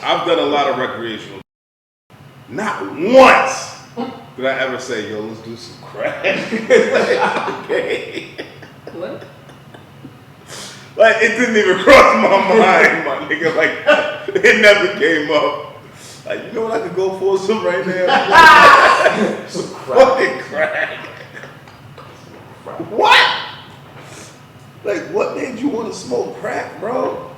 I've done a lot of recreational. Not once did I ever say, yo, let's do some crack. Like, okay. What? Like, it didn't even cross my mind, my nigga. Like, it never came up. Like, you know what I could go for some right now? Some fucking crack. What? Like, what made you want to smoke crack, bro?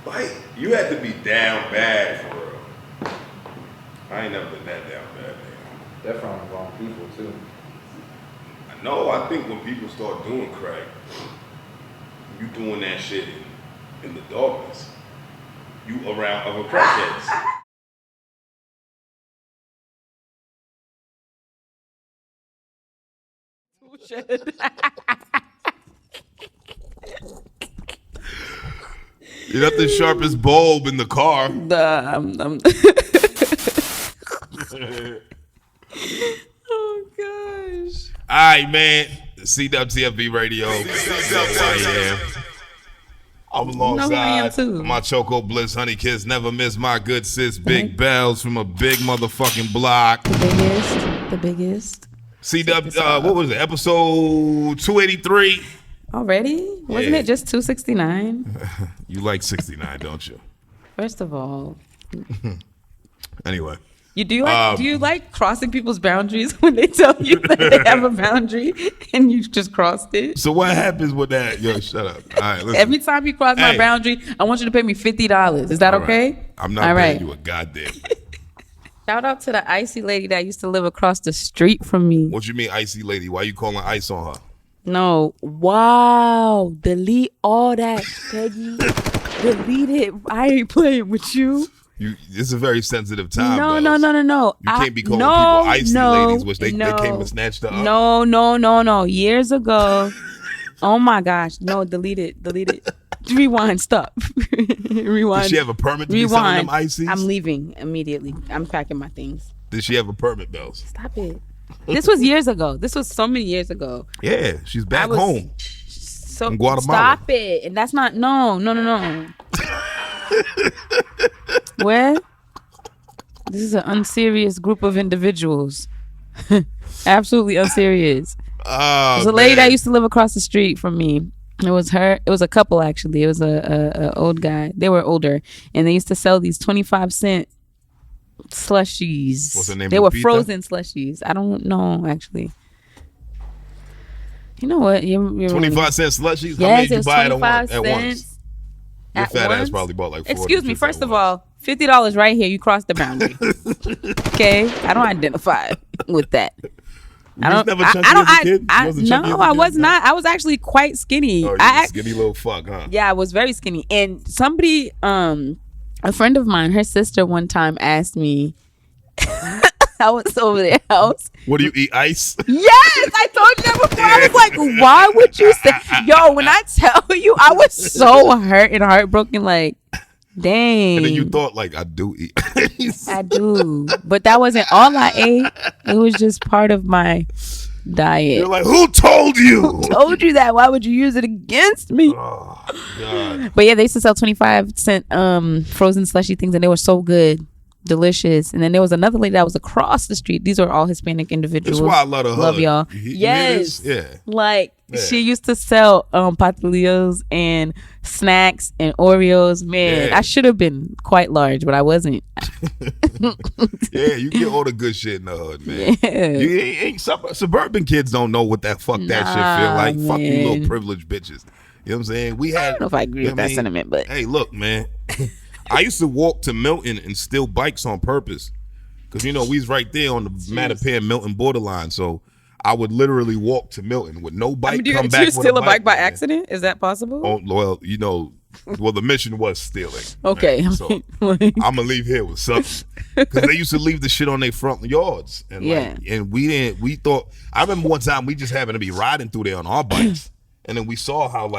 Like, you had to be down bad for real. I ain't never been that down bad, man. They're from the wrong people, too. No, I think when people start doing crack, you doing that shit in the darkness. You around other crackheads. You're not the sharpest bulb in the car. Oh gosh. All right, man. CWTFB Radio. I'm alongside my Choco Bliss Honey Kiss. Never miss my good sis, Big Bellez from a big motherfucking block. The biggest. What was it? Episode 283. Already? Wasn't it just 269? You like 69, don't you? First of all. Anyway. Do you like crossing people's boundaries when they tell you that they have a boundary and you just crossed it? So what happens with that? Yo, shut up. All right, listen. Every time you cross my boundary, I want you to pay me $50. Is that okay? Right. I'm not paying you a goddamn thing. Shout out to the icy lady that used to live across the street from me. What you mean icy lady? Why you calling ice on her? No. Wow. Delete all that, Peggy. Delete it. I ain't playing with you. It's a very sensitive time. No. You can't be calling people icy ladies, which they came and snatched her up. No. Years ago. Oh my gosh. No, delete it. Rewind. Stop. Rewind. Did she have a permit to be selling them ices? I'm leaving immediately. I'm packing my things. Did she have a permit, Bellez? Stop it. This was years ago. This was so many years ago. Yeah, she's back home. So in Guatemala. Stop it. And that's not no. Where? This is an unserious group of individuals. Absolutely unserious. There's a lady that used to live across the street from me. It was her. It was a couple, actually. It was a old guy. They were older. And they used to sell these 25-cent slushies. What's the name? They were frozen slushies. I don't know, actually. You know what? You're 25-cent slushies? Yes, how many did you buy at once? Your fat ass probably bought like 4. Excuse me. First of all, $50 right here. You crossed the boundary. Okay, I don't identify with that. I was not. I was actually quite skinny. Oh, you skinny little fuck, huh? Yeah, I was very skinny. And somebody, a friend of mine, her sister, one time asked me. I was over their house. What do you eat? Ice? Yes, I told you that before. I was like, why would you say? Yo, when I tell you, I was so hurt and heartbroken. Like, dang. And then you thought, like, I do eat ice. I do, but that wasn't all I ate. It was just part of my diet. You're like, who told you? Who told you that? Why would you use it against me? Oh, God. But yeah, they used to sell 25-cent frozen slushy things, and they were so good. Delicious. And then there was another lady that was across the street. These are all Hispanic individuals. That's why I love her. Love y'all. Yes. Yeah. Like she used to sell patillos and snacks and Oreos. Man, I should have been quite large, but I wasn't. Yeah, you get all the good shit in the hood, man. Yeah. Suburban kids don't know what that shit feel like. Man. Fuck you little privileged bitches. You know what I'm saying? I don't know if I agree with that sentiment, but hey, look, man. I used to walk to Milton and steal bikes on purpose. Because, we was right there on the Mattapan-Milton borderline. So I would literally walk to Milton with no bike. Did you steal a bike by accident? Is that possible? Oh, well, the mission was stealing. Okay. Man. So I'm going to leave here with something. Because they used to leave the shit on their front yards. And we thought, I remember one time we just happened to be riding through there on our bikes. And then we saw how,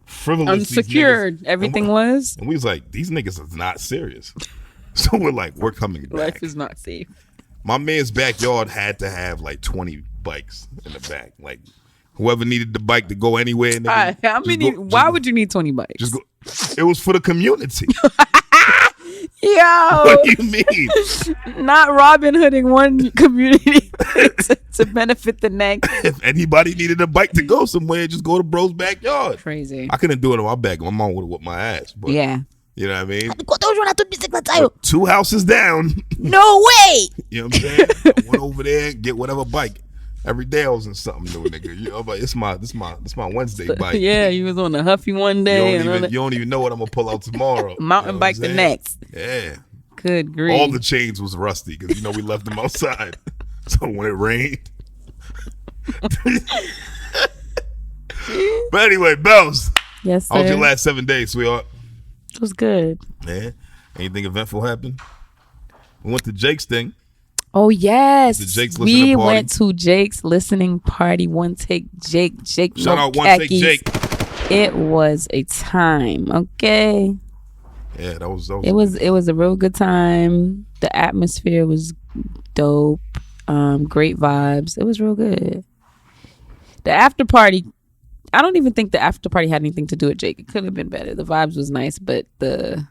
frivolous unsecured everything was, and we was like, these niggas is not serious. So we're coming back. Life is not safe. My man's backyard had to have 20 bikes in the back. Like whoever needed the bike to go anywhere. Why would you need 20 bikes? It was for the community. What do you mean? Not Robin Hooding one community to benefit the next. If anybody needed a bike to go somewhere, just go to bro's backyard. Crazy. I couldn't do it on my back. My mom would have whipped my ass. But, yeah. You know what I mean? 2 houses down. No way. You know what I'm saying? I went over there and get whatever bike. Every day I was in something new, nigga. You know, but it's my Wednesday bike. Yeah, you was on the Huffy one day. You don't even know what I'm gonna pull out tomorrow. Mountain bike the next. Yeah. Good grief. All the chains was rusty because we left them outside. So when it rained. But anyway, Bells. Yes, sir. How was your last 7 days, sweetheart? It was good. Yeah. Anything eventful happened? We went to Jake's thing. Oh yes, we went to Jake's listening party. One take Jake. Shout out One Take Jake. It was a time. Okay. Yeah, that was. It was a real good time. The atmosphere was dope. Great vibes. It was real good. The after party. I don't even think the after party had anything to do with Jake. It could have been better. The vibes was nice, but the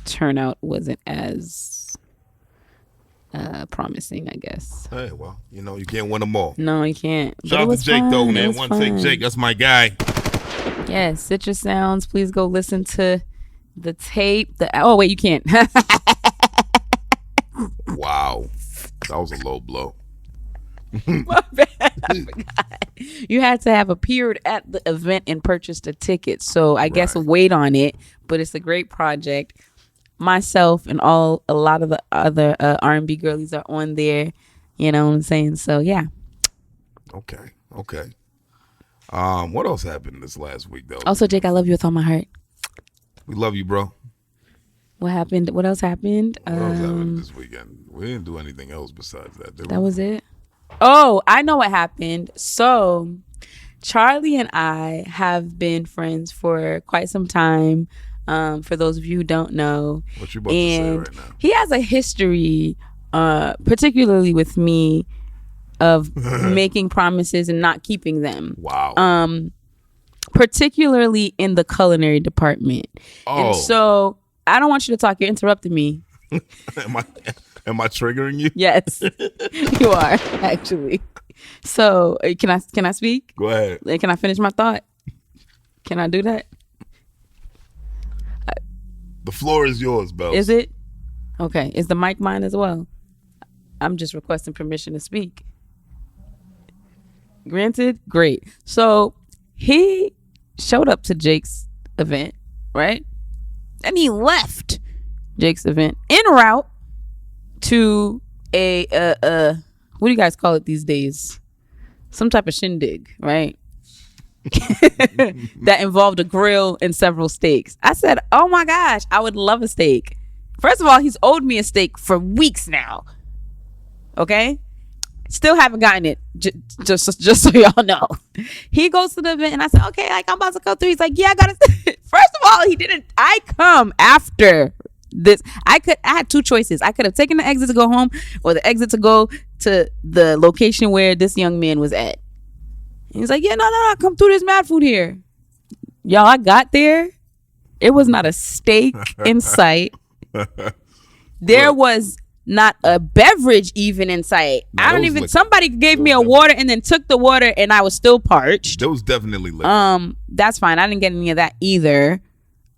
turnout wasn't as promising, I guess. Hey, well, you can't win them all. No, you can't. Shout out to Jake, though, man. One Take Jake, that's my guy. Yes, Citrus Sounds. Please go listen to the tape. Oh, wait, you can't. Wow. That was a low blow. My bad. I forgot. You had to have appeared at the event and purchased a ticket. So I guess wait on it. But it's a great project. Myself and a lot of the other R&B girlies are on there. You know what I'm saying? So yeah. Okay. What else happened this last week though? Also, Jake, I love you with all my heart. We love you, bro. What happened? What else happened? What else happened this weekend? We didn't do anything else besides that. That was it? Oh, I know what happened. So Charlie and I have been friends for quite some time. For those of you who don't know. What you about to say right now? He has a history, particularly with me, of making promises and not keeping them. Wow. Particularly in the culinary department. Oh. And so I don't want you to talk. You're interrupting me. Am I triggering you? Yes, you are actually. So can I speak? Go ahead. Can I finish my thought? Can I do that? The floor is yours, Belle. Is it? Okay. Is the mic mine as well? I'm just requesting permission to speak. Granted? Great. So he showed up to Jake's event, right? And he left Jake's event en route to a what do you guys call it these days? Some type of shindig, right? That involved a grill and several steaks. I said, oh my gosh, I would love a steak. First of all, he's owed me a steak for weeks now. Okay? Still haven't gotten it. Just so y'all know. He goes to the event and I said, okay, like I'm about to go through. He's like, yeah, I got it. First of all, he didn't. I come after this. I had two choices. I could have taken the exit to go home or the exit to go to the location where this young man was at. He's like, yeah, no, come through. There's mad food here. Y'all, I got there. It was not a steak in sight. There was not a beverage even in sight. Somebody gave me a water and then took the water and I was still parched. That was definitely liquor. That's fine. I didn't get any of that either.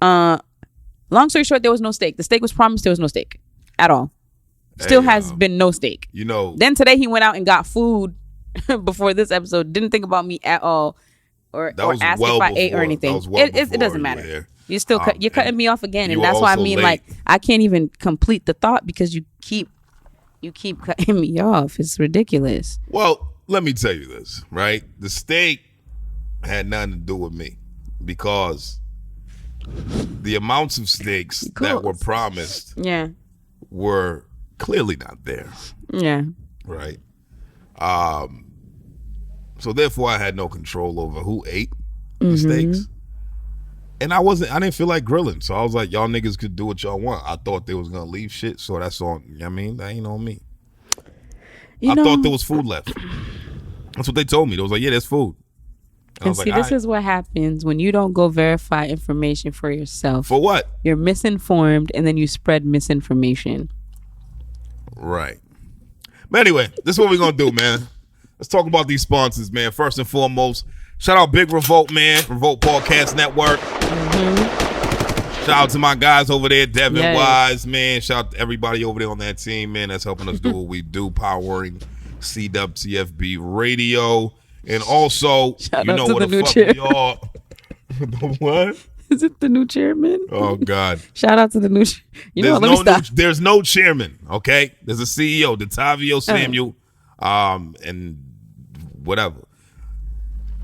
Long story short, there was no steak. The steak was promised. There was no steak at all. Still has been no steak. Then today he went out and got food before this episode. Didn't think about me at all or ask if I ate or anything. It doesn't matter. You're still you're cutting me off again, and that's why I mean late. Like I can't even complete the thought because you keep cutting me off. It's ridiculous. Well, let me tell you this, right? The steak had nothing to do with me because the amounts of steaks that were promised were clearly not there. Yeah. Right. So therefore I had no control over who ate the steaks. And I didn't feel like grilling. So I was like, y'all niggas could do what y'all want. I thought they was going to leave shit. So that's on, I mean, that ain't on me. I thought there was food left. That's what they told me. They was like, yeah, there's food. And see, this is what happens when you don't go verify information for yourself. For what? You're misinformed, and then you spread misinformation. Right. But anyway, this is what we're going to do, man. Let's talk about these sponsors, man. First and foremost, shout out Big Revolt, man. Revolt Podcast Network. Shout out to my guys over there, Devin Wise, man. Shout out to everybody over there on that team, man, that's helping us do what we do, powering CWTFB radio. And also, shout you out know to what the the new fuck chair. we are. What? Is it the new chairman? Oh, God. Shout out to the new let me stop. There's no chairman, okay? There's a CEO, Detavio Samuel, and whatever.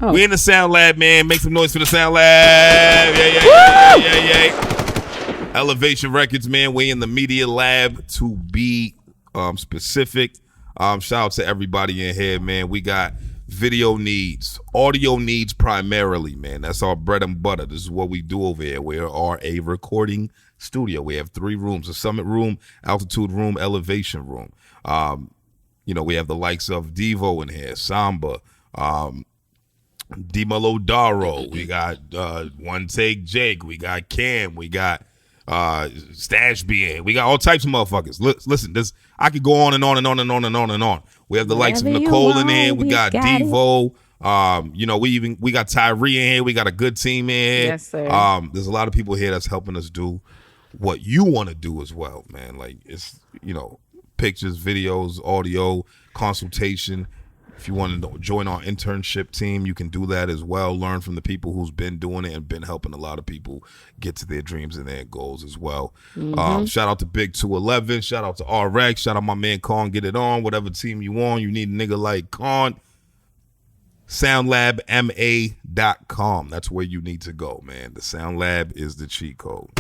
Oh. We in the Sound Lab, man. Make some noise for the Sound Lab. Yeah. Elevation Records, man. We in the Media Lab, to be specific. Shout out to everybody in here, man. We got video needs, audio needs primarily, man. That's our bread and butter. This is what we do over here. We are a recording studio. We have 3 rooms: a summit room, altitude room, elevation room. We have the likes of Devo in here, Samba, Dimalodaro. We got One Take Jake. We got Cam. We got Stash BN. We got all types of motherfuckers. Listen, I could go on and on and on and on and on and on. We have the likes of Nicole in here. We got Devo. We got Tyree in here. We got a good team in here. Yes, sir. There's a lot of people here that's helping us do what you want to do as well, man. Like, it's, pictures, videos, audio, consultation. If you want to join our internship team, you can do that as well. Learn from the people who's been doing it and been helping a lot of people get to their dreams and their goals as well. Shout out to Big 211. Shout out to RX. Shout out my man Khan. Get it on. Whatever team you on, you need a nigga like Khan. SoundLabMA.com. That's where you need to go, man. The Sound Lab is the cheat code.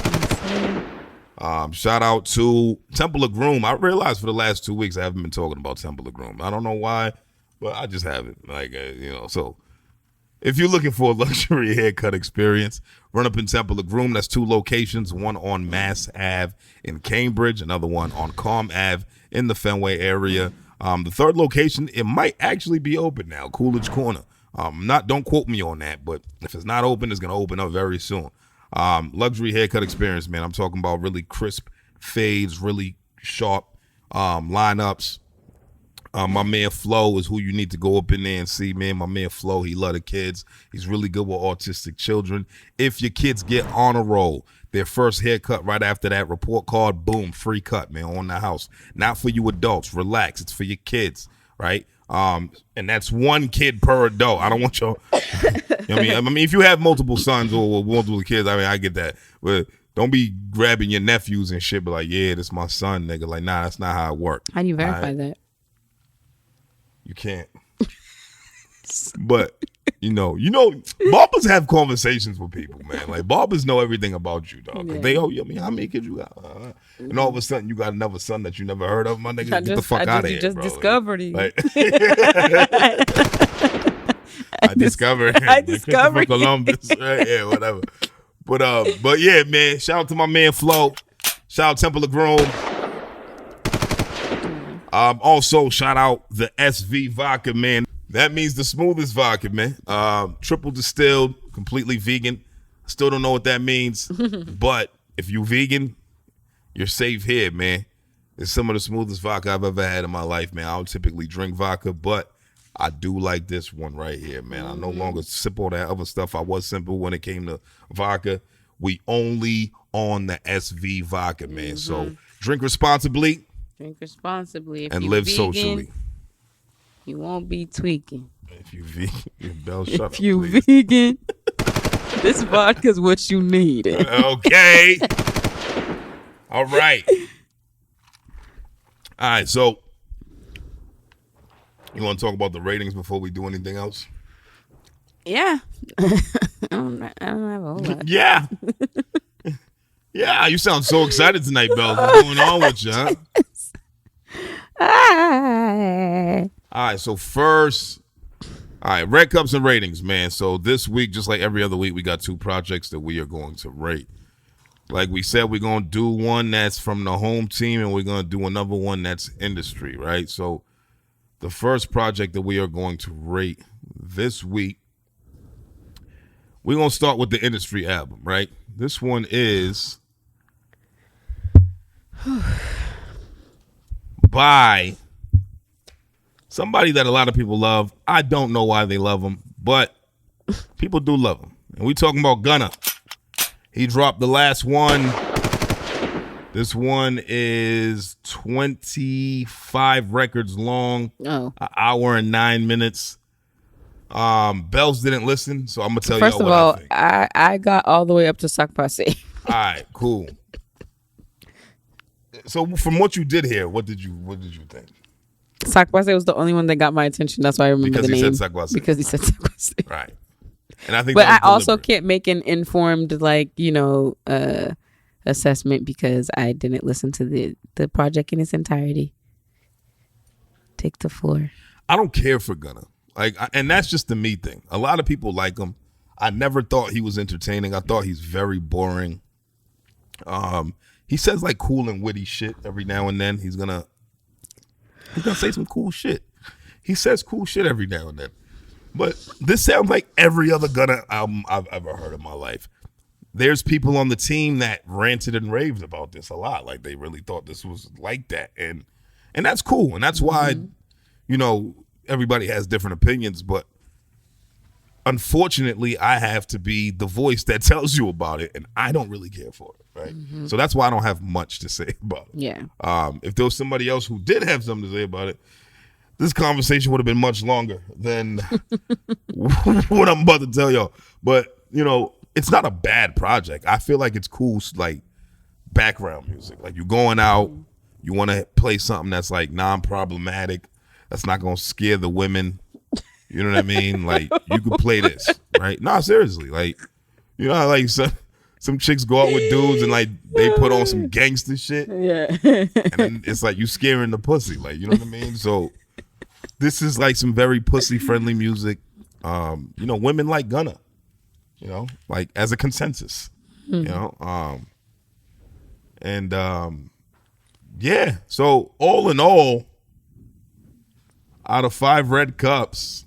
Shout out to Temple of Groom. I realized for the last 2 weeks I haven't been talking about Temple of Groom. I don't know why. But I just haven't, so if you're looking for a luxury haircut experience, run up in Temple of Groom. That's 2 locations, one on Mass Ave in Cambridge, another one on Calm Ave in the Fenway area. The 3rd location, it might actually be open now, Coolidge Corner. Don't quote me on that, but if it's not open, it's going to open up very soon. Luxury haircut experience, man. I'm talking about really crisp fades, really sharp lineups. My man Flo is who you need to go up in there and see, man. My man Flo, he love the kids. He's really good with autistic children. If your kids get on a roll, their first haircut right after that report card, boom, free cut, man, on the house. Not for you adults. Relax. It's for your kids, right? And that's 1 kid per adult. I don't want y'all. I mean, if you have multiple sons or multiple kids, I get that. But don't be grabbing your nephews and shit, but like, yeah, this my son, nigga. Like, nah, that's not how it works. How do you verify that? You can't. But, barbers have conversations with people, man. Like, barbers know everything about you, dog. Yeah. They, how many kids you got? And all of a sudden, you got another son that you never heard of, my nigga. Get the fuck out of here, just bro. discovered him. Like, I discovered him. Like Christopher Columbus. Right? Yeah, whatever. But yeah, man. Shout out to my man Flo. Shout out Temple of Groom. Also, shout out the SV vodka, man. That means the smoothest vodka, man. Triple distilled, completely vegan. Still don't know what that means. But if you vegan, you're safe here, man. It's some of the smoothest vodka I've ever had in my life, man. I don't typically drink vodka, but I do like this one right here, man. I no longer sip all that other stuff. I was simple when it came to vodka. We only on the SV vodka, man. So drink responsibly. Drink responsibly. And live vegan, socially. You won't be tweaking. If you vegan, Bell, shut up, if you please. vegan, this vodka's what you need. Okay. All right. All right, so you want to talk about the ratings before we do anything else? Yeah. I don't have a whole lot. Yeah. Yeah, you sound so excited tonight, Bell. What's going on with you, huh? All right, so first, red cups and ratings, man. So this week, just like every other week, we got 2 projects that we are going to rate. Like we said, we're going to do one that's from the home team, and we're going to do another one that's industry, right? So the first project that we are going to rate this week we're going to start with the industry album, right? This one is by somebody that a lot of people love. I don't know why they love him, but people do love him. And we talking about Gunna. He dropped the last one. This one is 25 records long. Oh. An hour and 9 minutes. Bellez didn't listen, so I'm gonna tell you. First of all, I got all the way up to Sakpase. All right, cool. So from what you did here, what did you think? Sakpase was the only one that got my attention. That's why I remember the name. Because he said Sakpase. Because he said Sakpase. Right. And I think, but I also can't make an informed, assessment because I didn't listen to the project in its entirety. Take the floor. I don't care for Gunna. And that's just the me thing. A lot of people like him. I never thought he was entertaining. I thought he's very boring. He says like cool and witty shit every now and then. He's gonna say some cool shit. He says cool shit every now and then. But this sounds like every other Gunna album I've ever heard in my life. There's people on the team that ranted and raved about this a lot. Like they really thought this was like that. And that's cool. And that's why, everybody has different opinions. But unfortunately, I have to be the voice that tells you about it. And I don't really care for it. Right. Mm-hmm. So that's why I don't have much to say about it. Yeah. If there was somebody else who did have something to say about it, this conversation would have been much longer than what I'm about to tell y'all. But, it's not a bad project. I feel like it's cool, like background music. Like you're going out, you want to play something that's like non-problematic, that's not going to scare the women. You know what I mean? Like you could play this, right? No, seriously. Like, how like some chicks go out with dudes and like they put on some gangster shit. Yeah. And then it's like you scaring the pussy. Like, you know what I mean? So this is like some very pussy friendly music. Women like Gunna. Like as a consensus, yeah. So all in all, out of 5 red cups,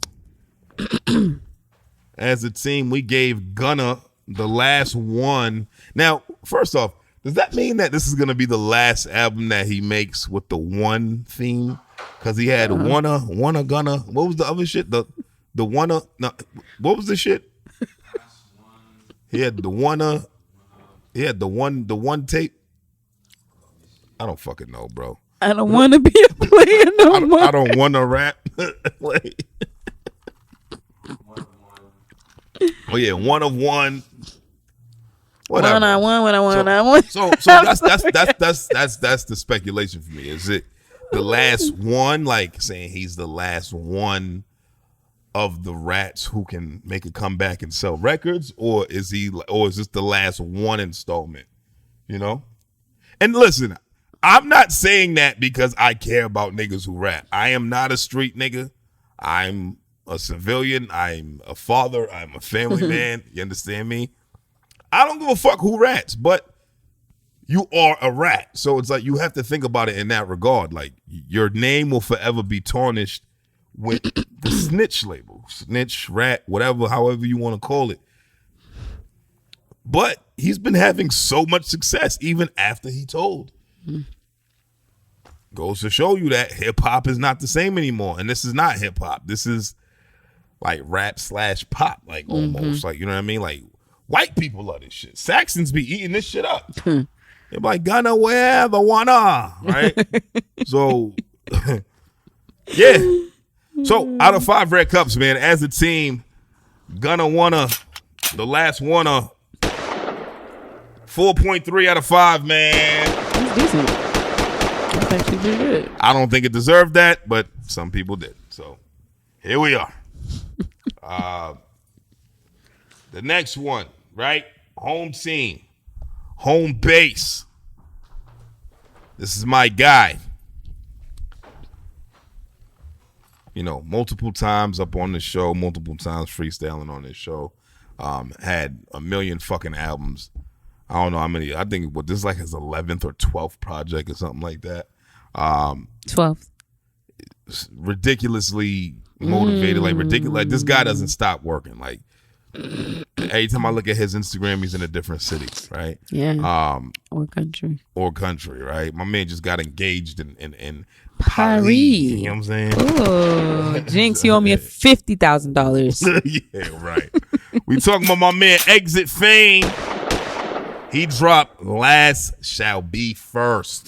as a team, we gave Gunna the last one. Now, first off, does that mean that this is going to be the last album that he makes with the one theme? Because he had wanna Gunna. What was the other shit? The wanna. No, what was the shit? He had the one tape. I don't fucking know, bro. I don't want to be a player no more. I don't want to rap. Oh yeah, one of one. Whatever. One on one. So that's the speculation for me. Is it the last one, like saying he's the last one of the rats who can make a comeback and sell records, or is this the last one installment? And listen, I'm not saying that because I care about niggas who rap. I am not a street nigga. I'm a civilian. I'm a father. I'm a family man. You understand me? I don't give a fuck who rats, but you are a rat. So it's like you have to think about it in that regard. Like your name will forever be tarnished with the snitch label, snitch, rat, whatever, however you want to call it. But he's been having so much success even after he told. Goes to show you that hip hop is not the same anymore. And this is not hip hop. This is like rap / pop, like almost like, you know what I mean? Like white people love this shit. Saxons be eating this shit up. They're like, Gunna wear the wanna, right? So, yeah. So out of 5 red cups, man, as a team, Gunna wanna, the last wanna, 4.3 out of 5, man. That's decent. That's actually pretty good. I don't think it deserved that, but some people did. So here we are. The next one, right? Home team, home base. This is my guy. Multiple times up on the show, multiple times freestyling on this show. Had a million fucking albums. I don't know how many. I think this is like his 11th or 12th project or something like that. 12th. Ridiculously motivated, like ridiculous. Like this guy doesn't stop working. Like Every time I look at his Instagram, he's in a different city, right? Yeah. Or country, right? My man just got engaged in Paris. You know what I'm saying? Oh, Jinx, you owe me $50,000. Yeah, right. We talking about my man Exit Fame. He dropped Last Shall Be First.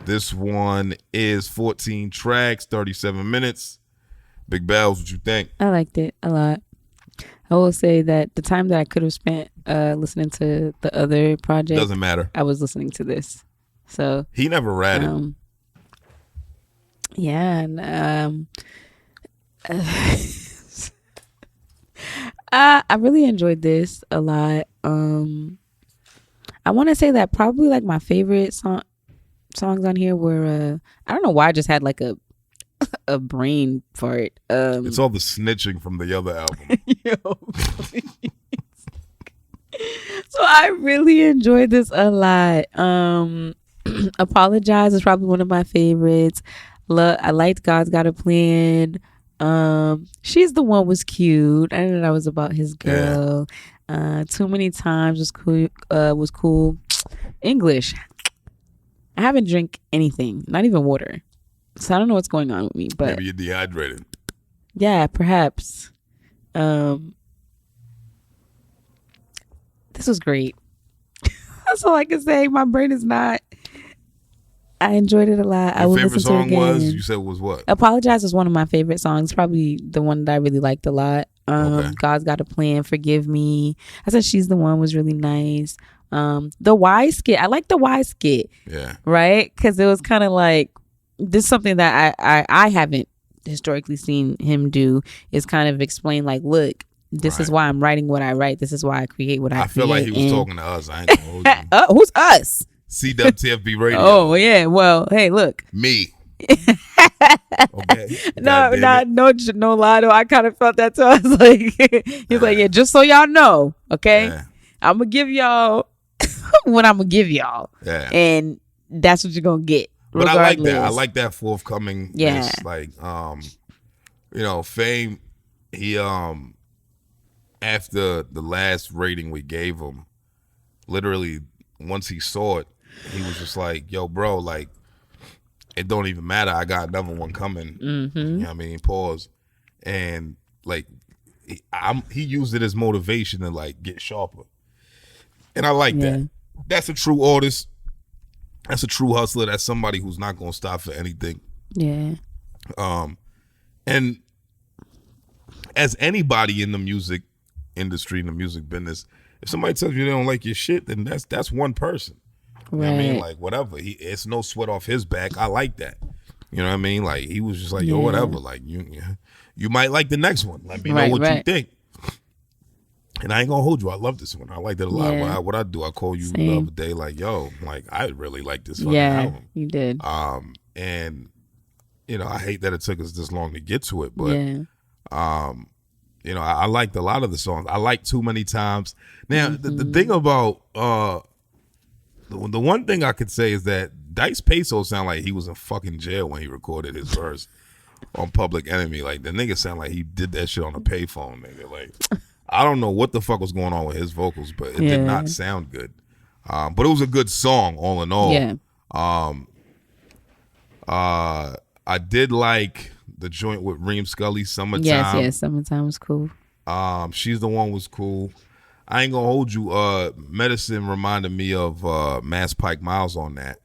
This one is 14 tracks, 37 minutes. Big Bellez, what you think? I liked it a lot. I will say that the time that I could have spent listening to the other project doesn't matter. I was listening to this. So he never ratted. Yeah, and I really enjoyed this a lot. I want to say that probably like my favorite songs on here were I don't know why I just had like a brain fart. It's all the snitching from the other album. Yo, so I really enjoyed this a lot. Apologize is probably one of my favorites. I liked God's Got a Plan. She's the One was cute. I know that was about his girl. Yeah. Too Many Times was cool. English. I haven't drank anything, not even water. So I don't know what's going on with me, but maybe you're dehydrated. Yeah, perhaps. This was great. That's all I can say. My brain is not. I enjoyed it a lot. Your favorite song was? You said was what? Apologize was one of my favorite songs. Probably the one that I really liked a lot. Okay. God's Got a Plan. Forgive Me. I said She's the One was really nice. The Y skit. I like the Y skit. Yeah. Right? Because it was kind of like, this is something that I haven't historically seen him do, is kind of explain like, look, this is why I'm writing what I write. This is why I create what I create. I feel like he was talking to us. I ain't gonna hold you. Who's us? CWTFB radio. Oh yeah. Well, hey, look. Me. Okay. No lie though. I kind of felt that too. I was like, he's like, yeah, just so y'all know, okay, I'm gonna give y'all what I'm gonna give y'all, and that's what you're gonna get. But I like that. I like that forthcoming. Yeah. Like, Fame. He after the last rating we gave him, literally once he saw it, he was just like, yo, bro, like, it don't even matter. I got another one coming. Mm-hmm. You know what I mean? Pause. And like, he used it as motivation to like get sharper. And I like that. That's a true artist. That's a true hustler. That's somebody who's not gonna stop for anything. Yeah. And as anybody in the music industry, in the music business, if somebody tells you they don't like your shit, then that's one person. You know what I mean? Like, whatever. It's no sweat off his back. I like that. You know what I mean? Like, he was just like, yo, whatever. Like, you might like the next one. Let me know what you think. And I ain't gonna hold you. I love this one. I liked it a lot. Yeah. What I do, I call you the other day, like, yo, like, I really like this fucking album. You did. And I hate that it took us this long to get to it, but I liked a lot of the songs. I like Too Many Times. Now, the thing about the one thing I could say is that Dice Peso sound like he was in fucking jail when he recorded his verse on Public Enemy. Like, the nigga sound like he did that shit on a payphone, nigga. Like, I don't know what the fuck was going on with his vocals, but it did not sound good. But it was a good song, all in all. Yeah. I did like the joint with Reem Scully, Summertime. Yes, Summertime was cool. She's the One was cool. I ain't gonna hold you. Medicine reminded me of Mass Pike Miles on that.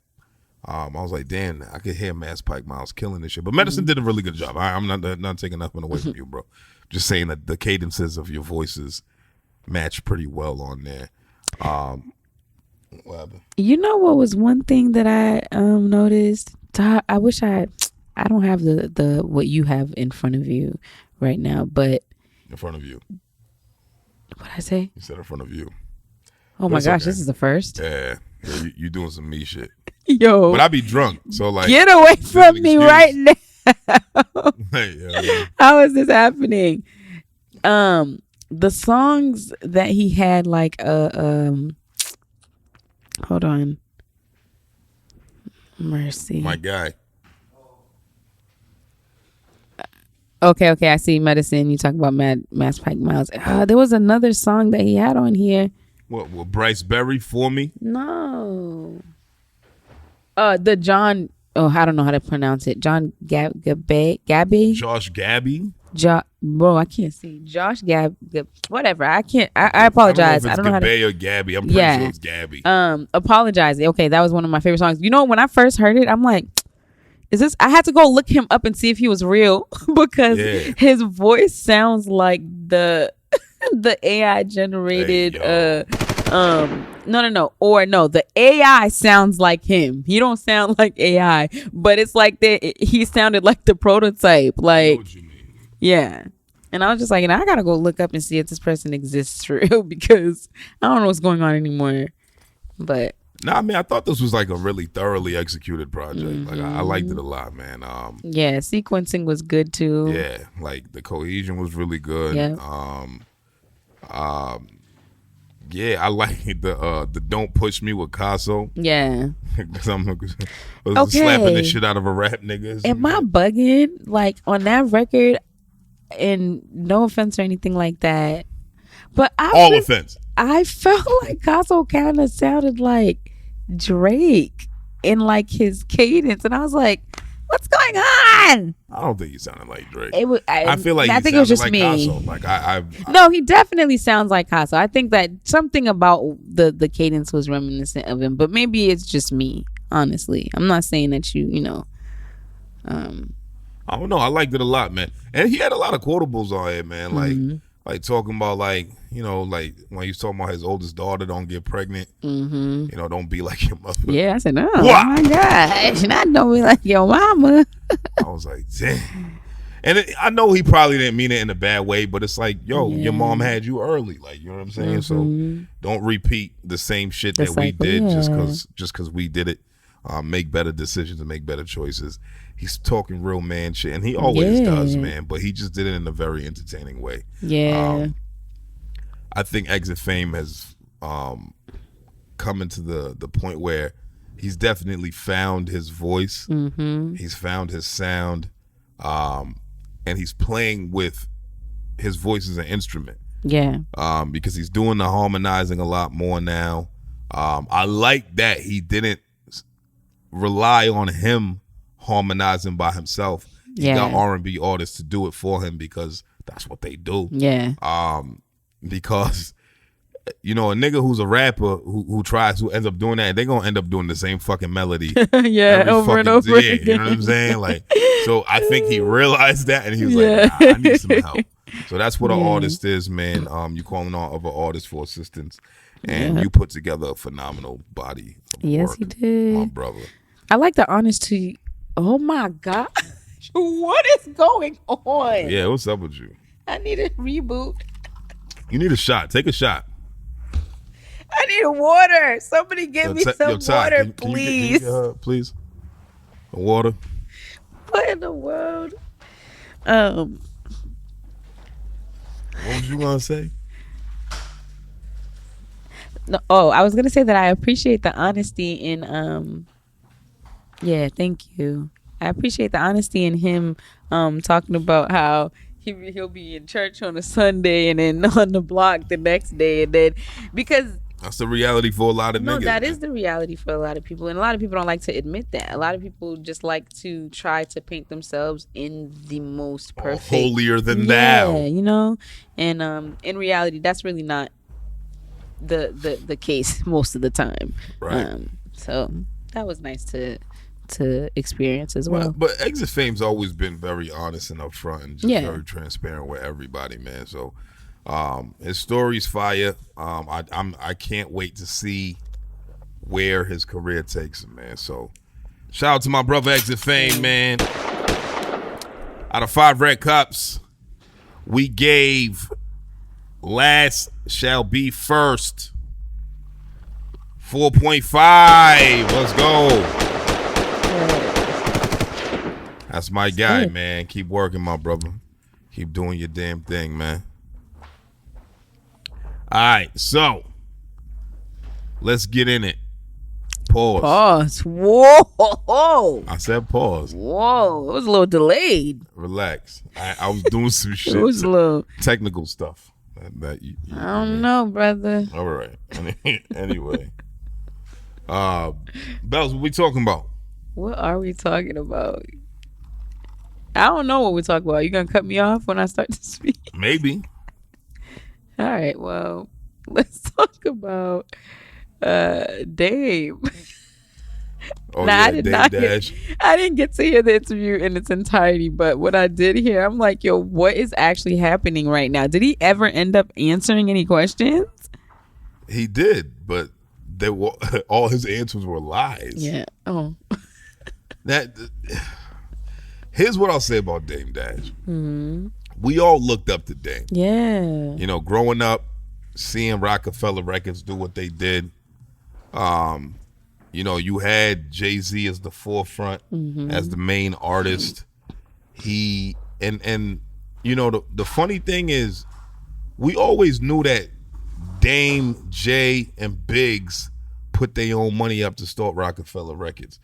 I was like, damn, I could hear Mass Pike Miles killing this shit. But Medicine did a really good job. I'm not taking nothing away from you, bro. Just saying that the cadences of your voices match pretty well on there. What happened? You know what was one thing that I noticed? I wish I don't have the what you have in front of you right now, but in front of you. What'd I say? You said in front of you. Oh my gosh, this is the first. Yeah, you doing some me shit. Yo, but I be drunk, so like, get away from me right now. Hey, how is this happening? The songs that he had, like hold on, Mercy, my guy. Okay, I see Medicine. You talk about Mass Pike Miles. There was another song that he had on here. What, Bryce Berry, For Me? No. The John. Oh, I don't know how to pronounce it. John Gabby. Josh Gabby. Bro, I can't see. Josh whatever. I can't. I apologize. I don't know how to. Gabby or Gabby. I'm pretty sure it's Gabby. Apologize. Okay, that was one of my favorite songs. You know, when I first heard it, I'm like, is this? I had to go look him up and see if he was real because his voice sounds like the AI generated. No. The AI sounds like him. He don't sound like AI, but it's like he sounded like the prototype. Like, yeah. And I was just like, I gotta go look up and see if this person exists for real because I don't know what's going on anymore. But I mean, I thought this was like a really thoroughly executed project. Like I liked it a lot, man. Yeah, sequencing was good too. Yeah, like the cohesion was really good. Yeah. Yeah, I like the Don't Push Me with Casso. Yeah. Because I'm slapping the shit out of a rap nigga. Am I bugging? Like on that record, and no offense or anything like that, but offense. I felt like Casso kind of sounded like Drake in like his cadence, and I was like, what's going on? I don't think he sounded like Drake. I feel like I think it was just like me. Casso. Like no, he definitely sounds like Casso. I think that something about the cadence was reminiscent of him, but maybe it's just me. Honestly, I'm not saying that you know. I don't know. I liked it a lot, man. And he had a lot of quotables on it, man. Like talking about like, you know, like when he's talking about his oldest daughter don't get pregnant. You know, don't be like your mother. Yeah, I said, oh my gosh, not don't be like your mama. I was like, damn. And I know he probably didn't mean it in a bad way, but it's like, yo, your mom had you early, like, you know what I'm saying? So don't repeat the same shit that we did just because we did it. Make better decisions and make better choices. He's talking real man shit, and he always does, man. But he just did it in a very entertaining way. Yeah. I think Exit Fame has come into the point where he's definitely found his voice. He's found his sound, and he's playing with his voice as an instrument. Yeah. Because he's doing the harmonizing a lot more now. I like that he didn't rely on him harmonizing by himself. He got R&B artists to do it for him because that's what they do. Yeah. Because you know, a nigga who's a rapper who ends up doing that, they're gonna end up doing the same fucking melody. Over and over again. You know what I'm saying? Like, so I think he realized that and he was like, nah, I need some help. So that's what an artist is, man. You calling on other artists for assistance, and you put together a phenomenal body of work, he did, my brother. I like the honesty. Oh my god, what is going on? Yeah, what's up with you? I need a reboot. You need a shot. Take a shot. I need a water. Somebody give me some water, please. Can you please? A water. What in the world? What was you gonna say? No, I was gonna say that I appreciate the honesty in yeah, thank you. I appreciate the honesty in him talking about how he'll be in church on a Sunday and then on the block the next day, and then because that's the reality for a lot of niggas. No, that is the reality for a lot of people, and a lot of people don't like to admit that. A lot of people just like to try to paint themselves in the most perfect, holier than thou. You know, and in reality, that's really not the case most of the time. Right. So that was nice to experience as well. But Exit Fame's always been very honest and upfront and just very transparent with everybody, man. So his story's fire. I can't wait to see where his career takes him, man. So shout out to my brother Exit Fame, man. Out of 5 red cups, we gave Last Shall Be First 4.5. Let's go. That's my guy, man. Keep working, my brother. Keep doing your damn thing, man. All right, so let's get in it. pause. Pause. Whoa. I said pause. Whoa. It was a little delayed. Relax. I was doing some shit. It was a little technical stuff. That I don't know, brother. All right. Anyway. Bellez, what we talking about? What are we talking about? I don't know what we're talking about. You gonna cut me off when I start to speak? Maybe. All right, well, let's talk about Dame. Oh, nah, yeah, I didn't get to hear the interview in its entirety, but what I did hear, I'm like, yo, what is actually happening right now? Did he ever end up answering any questions? He did, but they were all his answers were lies. Yeah. Oh. Here's what I'll say about Dame Dash. Mm-hmm. We all looked up to Dame. Yeah. You know, growing up, seeing Rockefeller Records do what they did. You know, you had Jay-Z as the forefront, as the main artist. He and you know, the funny thing is, we always knew that Dame, Jay, and Biggs put their own money up to start Rockefeller Records.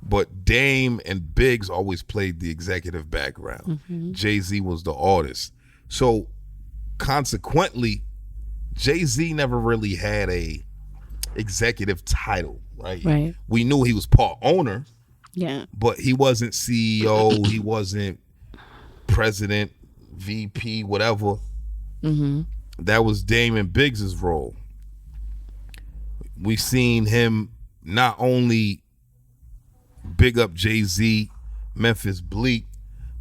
But Dame and Biggs always played the executive background. Jay-Z was the artist. So consequently, Jay-Z never really had a executive title, right? We knew he was part owner. Yeah. But he wasn't CEO, he wasn't president, VP, whatever. That was Dame and Biggs' role. We seen him not only big up Jay-Z, Memphis Bleak,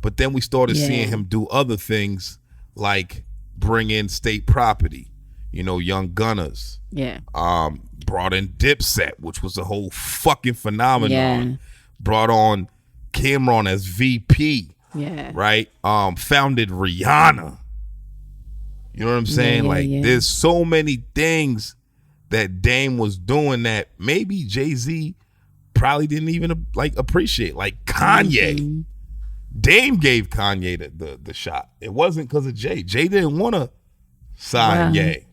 but then we started seeing him do other things like bring in state property, you know, Young Gunners. Yeah. Brought in Dipset, which was a whole fucking phenomenon. Yeah. Brought on Cameron as VP. Yeah. Right? Founded Rihanna. You know what I'm saying? There's so many things that Dame was doing that maybe Jay-Z probably didn't even appreciate. Like Kanye. Dame gave Kanye the shot. It wasn't because of Jay. Jay didn't want to sign Ye.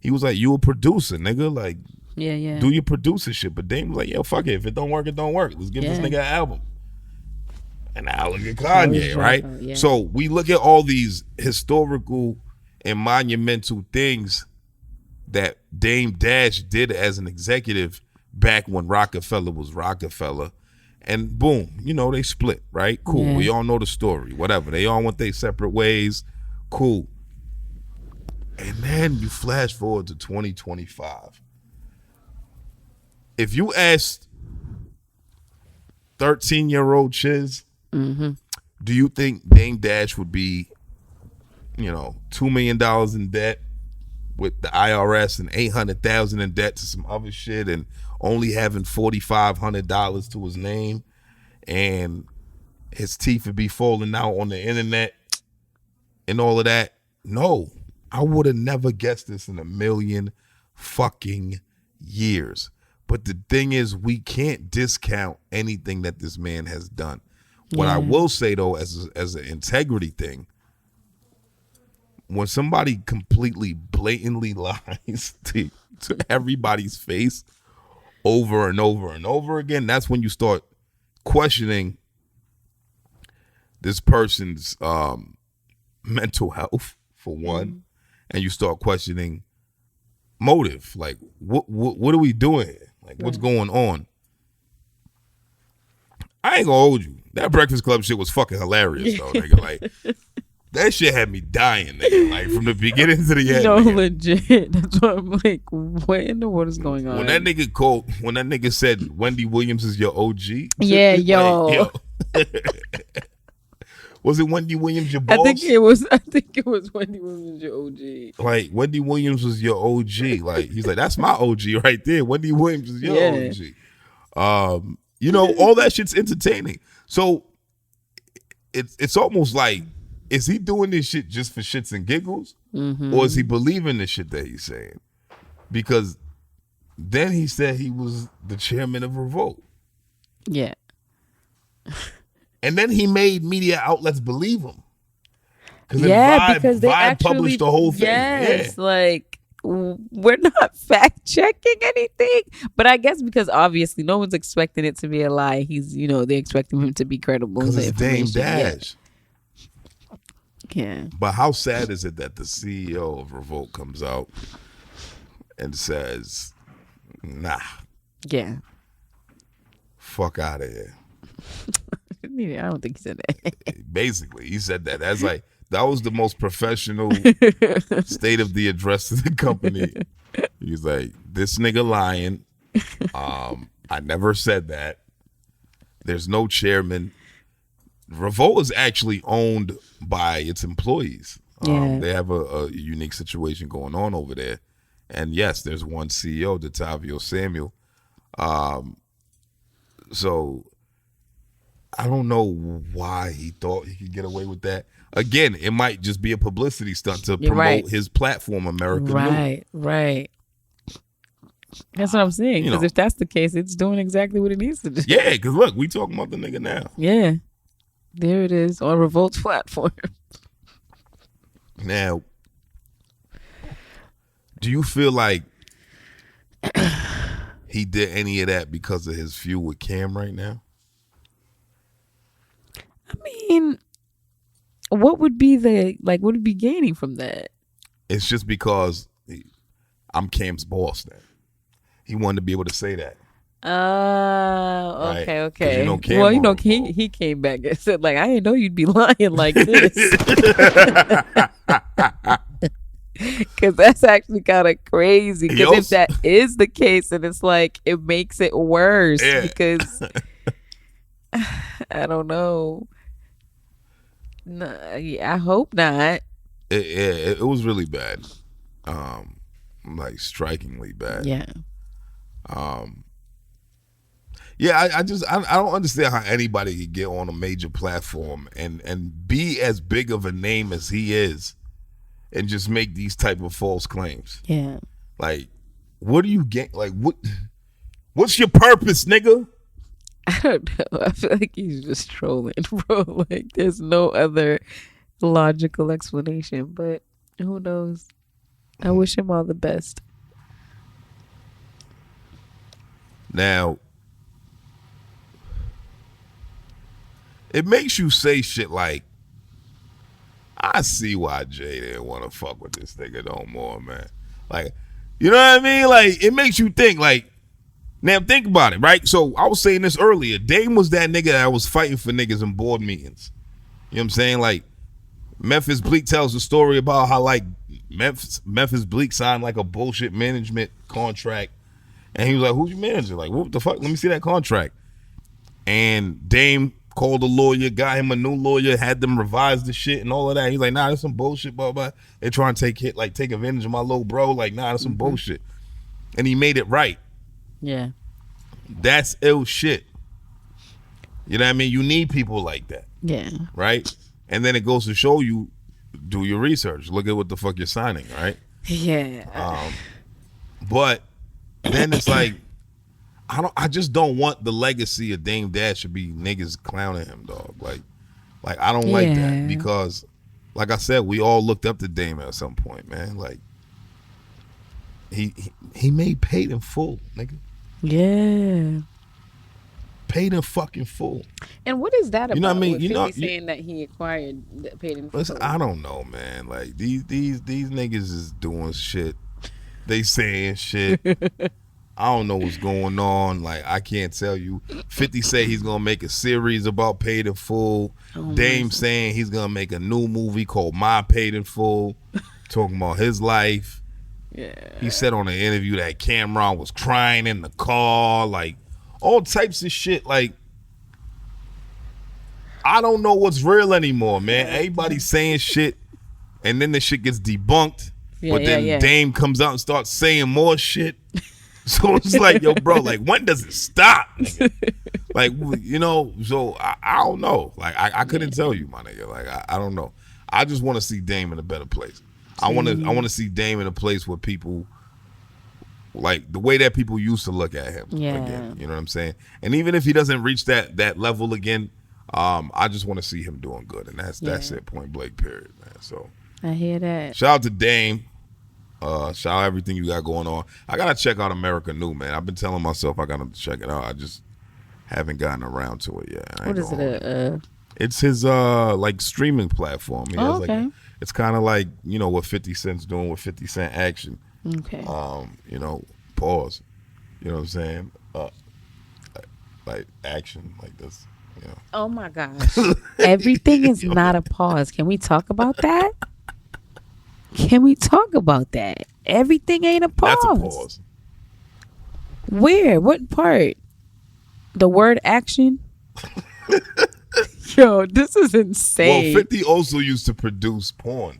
He was like, you a producer, nigga. Like, do your producer shit. But Dame was like, yo, fuck it. If it don't work, it don't work. Let's give this nigga an album. And now look at Kanye, right? Yeah. So we look at all these historical and monumental things that Dame Dash did as an executive back when Rockefeller was Rockefeller. And boom, you know, they split, right? Cool. Yeah. We all know the story. Whatever. They all went their separate ways. Cool. And then you flash forward to 2025. If you asked 13-year-old Chizz, do you think Dame Dash would be, you know, $2 million in debt with the IRS and $800,000 in debt to some other shit and only having $4,500 to his name, and his teeth would be falling out on the internet and all of that? No, I would have never guessed this in a million fucking years. But the thing is, we can't discount anything that this man has done. What I will say, though, as an integrity thing, when somebody completely blatantly lies to everybody's face over and over and over again, that's when you start questioning this person's mental health, for one, and you start questioning motive. Like, what are we doing here? Like, what's going on? I ain't gonna hold you. That Breakfast Club shit was fucking hilarious, though, nigga. Like, that shit had me dying, nigga. Like, from the beginning to the end. No, nigga. legit. That's why I'm like, what in the world is going on? When that nigga said Wendy Williams is your OG. Yeah, like, yo. Was it Wendy Williams your boss? I think it was Wendy Williams your OG. Like, Wendy Williams was your OG. Like, he's like, that's my OG right there. Wendy Williams is your OG. You know, all that shit's entertaining. So it's almost like, is he doing this shit just for shits and giggles? Or is he believing the shit that he's saying? Because then he said he was the chairman of Revolt. Yeah. And then he made media outlets believe him. Because they Vibe actually published the whole thing. Yes, like we're not fact checking anything, but I guess because obviously no one's expecting it to be a lie. He's, they're expecting him to be credible. Because it's Dame Dash. Yeah. But how sad is it that the CEO of Revolt comes out and says, nah. Yeah. Fuck out of here. I don't think he said that. Basically, he said that. That's like, that was the most professional state of the address to the company. He's like, this nigga lying. I never said that. There's no chairman. Revolt is actually owned by its employees. They have a unique situation going on over there. And yes, there's one CEO, Detavio Samuel. So I don't know why he thought he could get away with that. Again, it might just be a publicity stunt to promote his platform, America New. Right. That's what I'm saying. Because if that's the case, it's doing exactly what it needs to do. Yeah, because look, we talking about the nigga now. Yeah. There it is on Revolt's platform. Now, do you feel like he did any of that because of his feud with Cam right now? I mean, what would be what would be gaining from that? It's just because I'm Cam's boss now. He wanted to be able to say that. Okay, right? okay. Cam he came back and said, I didn't know you'd be lying like this. Because that's actually kind of crazy. Because if that is the case, and it's it makes it worse. Yeah. Because I don't know. No, I hope not. It was really bad. Strikingly bad. Yeah. Yeah, I don't understand how anybody could get on a major platform and be as big of a name as he is and just make these type of false claims. Yeah. What do you get? What's your purpose, nigga? I don't know. I feel like he's just trolling, bro. There's no other logical explanation, but who knows? I wish him all the best. Now, it makes you say shit like, I see why Jay didn't want to fuck with this nigga no more, man. You know what I mean? It makes you think, now think about it, right? So I was saying this earlier. Dame was that nigga that was fighting for niggas in board meetings. You know what I'm saying? Memphis Bleek tells a story about how Memphis Bleek signed a bullshit management contract. And he was like, who's your manager? What the fuck? Let me see that contract. And Dame called a lawyer, got him a new lawyer, had them revise the shit and all of that. He's like, nah, that's some bullshit, blah, blah. They trying to take advantage of my little bro. Nah, that's some bullshit. And he made it right. Yeah. That's ill shit. You know what I mean? You need people like that. Yeah. Right? And then it goes to show you, do your research. Look at what the fuck you're signing, right? Yeah. But then it's I just don't want the legacy of Dame Dash to be niggas clowning him, dog. I don't like that because, like I said, we all looked up to Dame at some point, man. He made paid in full, nigga. Yeah. Paid in fucking full. And what is that about? You know what I mean? He's saying that he acquired paid in full. Listen, I don't know, man. These niggas is doing shit. They saying shit. I don't know what's going on. I can't tell you. 50 say he's gonna make a series about Paid in Full. Dame saying he's gonna make a new movie called My Paid in Full, talking about his life. Yeah. He said on an interview that Cameron was crying in the car, all types of shit. I don't know what's real anymore, man. Everybody's saying shit, and then the shit gets debunked. But then Dame comes out and starts saying more shit. So it's yo, bro, when does it stop? So I don't know. I couldn't tell you, my nigga. I don't know. I just want to see Dame in a better place. I want to see Dame in a place where people the way that people used to look at him again. You know what I'm saying? And even if he doesn't reach that level again, I just want to see him doing good. And that's it, point blank, period, man. So I hear that. Shout out to Dame. Shout out everything you got going on. I gotta check out America New, man. I've been telling myself I gotta check it out. I just haven't gotten around to it yet. What is it? It's his like streaming platform. He has, okay. like, it's kind of like, you know, what 50 Cent's doing with 50 Cent Action. Okay. You know, pause. You know what I'm saying? Like action, like this. You know. Oh my gosh. Everything is not a pause. Can we talk about that? Can we talk about that? Everything ain't a pause. That's a pause. Where? What part? The word action? Yo, this is insane. Well, 50 also used to produce porn.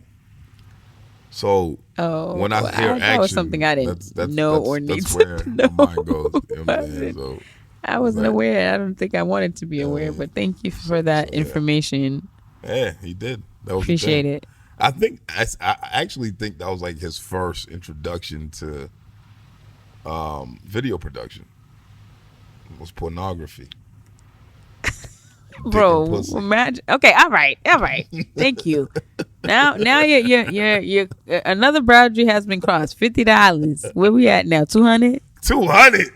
So when I hear action, that was something I didn't know or need that's to where know. my mind goes. You know what I'm saying? So, I wasn't aware. I don't think I wanted to be aware, but thank you for that information. Yeah, he did. That was Appreciate it. I actually think that was like his first introduction to video production. It was pornography. Bro, imagine. Okay, all right. Thank you. Now you're another boundary has been crossed. $50. Where we at now? 200. 200.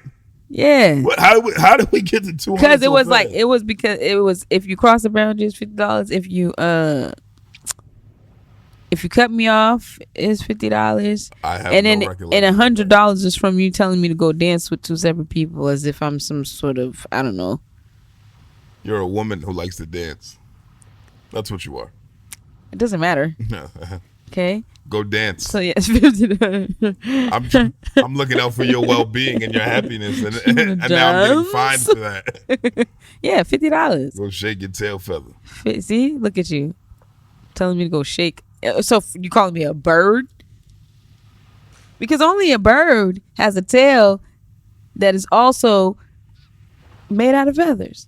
Yeah. What? How did we get to 200? Because it was because it was if you cross the boundary, it's $50. If you cut me off, it's $50. I have and no then recollection. and $100 is from you telling me to go dance with two separate people, as if I'm some sort of, I don't know. You're a woman who likes to dance. That's what you are. It doesn't matter. Okay. Go dance. So yes, $50. I'm looking out for your well-being and your happiness, and now I'm getting fined for that. Yeah, $50. Go shake your tail feather. See, look at you, telling me to go shake. So you calling me a bird? Because only a bird has a tail that is also made out of feathers.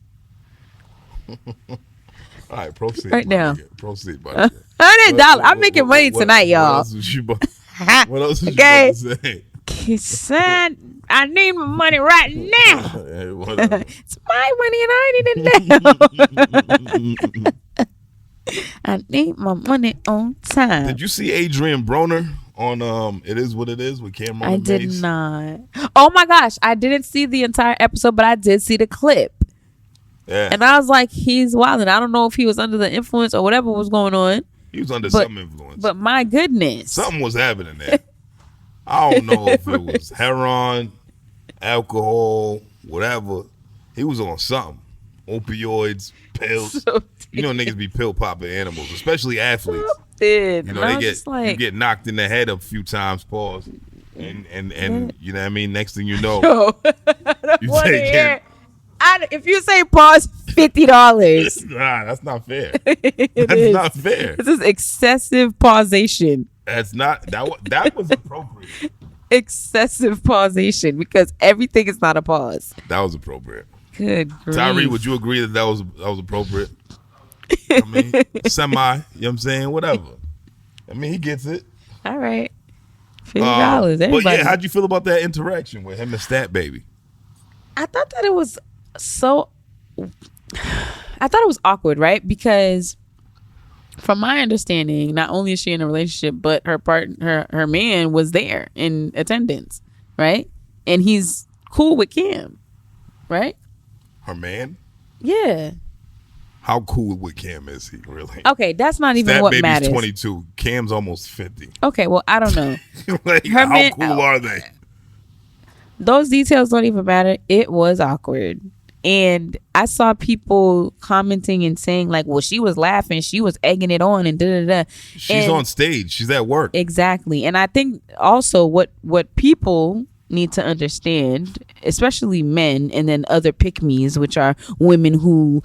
All right, proceed. Right now. Proceed, buddy. $100. I'm making money tonight, y'all. What else was you about to say? Son, I need my money right now. Hey, whatever. It's my money and I need it now. I need my money on time. Did you see ADRIEN BRONER on It Is What It Is with Cameron? I did not. Oh my gosh, I didn't see the entire episode, but I did see the clip. Yeah. And I was like, he's wild. And I don't know if he was under the influence or whatever was going on. He was under some influence. But my goodness. Something was happening there. I don't know if it was heroin, alcohol, whatever. He was on something. Opioids, pills. So you know niggas be pill popping animals, especially athletes. You know, you get knocked in the head a few times, pause. And you know what I mean? Next thing you know, you take it. If you say pause, $50. Nah, that's not fair. That's not fair. This is excessive pausation. That's not that was appropriate. Excessive pausation, because everything is not a pause. That was appropriate. Good grief. Tyree, would you agree that was appropriate? I mean, semi. You know what I'm saying? Whatever. I mean, he gets it. All right. $50. But yeah, how'd you feel about that interaction with him and Stat Baby? I thought that it was awkward, right? Because from my understanding, not only is she in a relationship, but her man was there in attendance, right? And he's cool with Kim, right? Her man? Yeah. How cool with Cam is he, really? Okay, that's not even what matters. That baby's 22. Cam's almost 50. Okay, well, I don't know. Like, how cool are they? Those details don't even matter. It was awkward. And I saw people commenting and saying like, well, she was laughing. She was egging it on and da-da-da. She's on stage. She's at work. Exactly. And I think also what people need to understand, especially men and then other pick-me's, which are women who,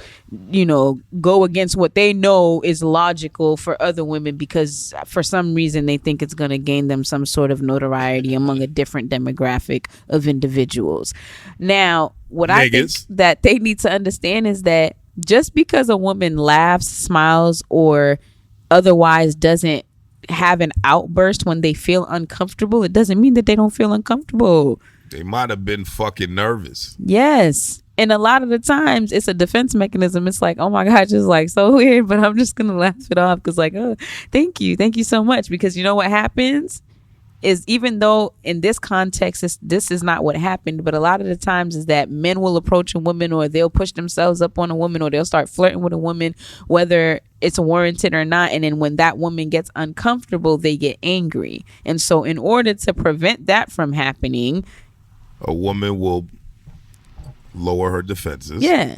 you know, go against what they know is logical for other women because for some reason they think it's going to gain them some sort of notoriety among a different demographic of individuals. Now, what I think that they need to understand is that just because a woman laughs, smiles, or otherwise doesn't have an outburst when they feel uncomfortable, it doesn't mean that they don't feel uncomfortable. They might have been fucking nervous. Yes. And a lot of the times it's a defense mechanism. It's like, oh my gosh, it's like so weird, but I'm just gonna laugh it off because like, oh, thank you so much. Because you know what happens? is, even though in this context this is not what happened, but a lot of the times is that men will approach a woman, or they'll push themselves up on a woman, or they'll start flirting with a woman, whether it's warranted or not. And then when that woman gets uncomfortable, they get angry. And so in order to prevent that from happening, a woman will lower her defenses. Yeah.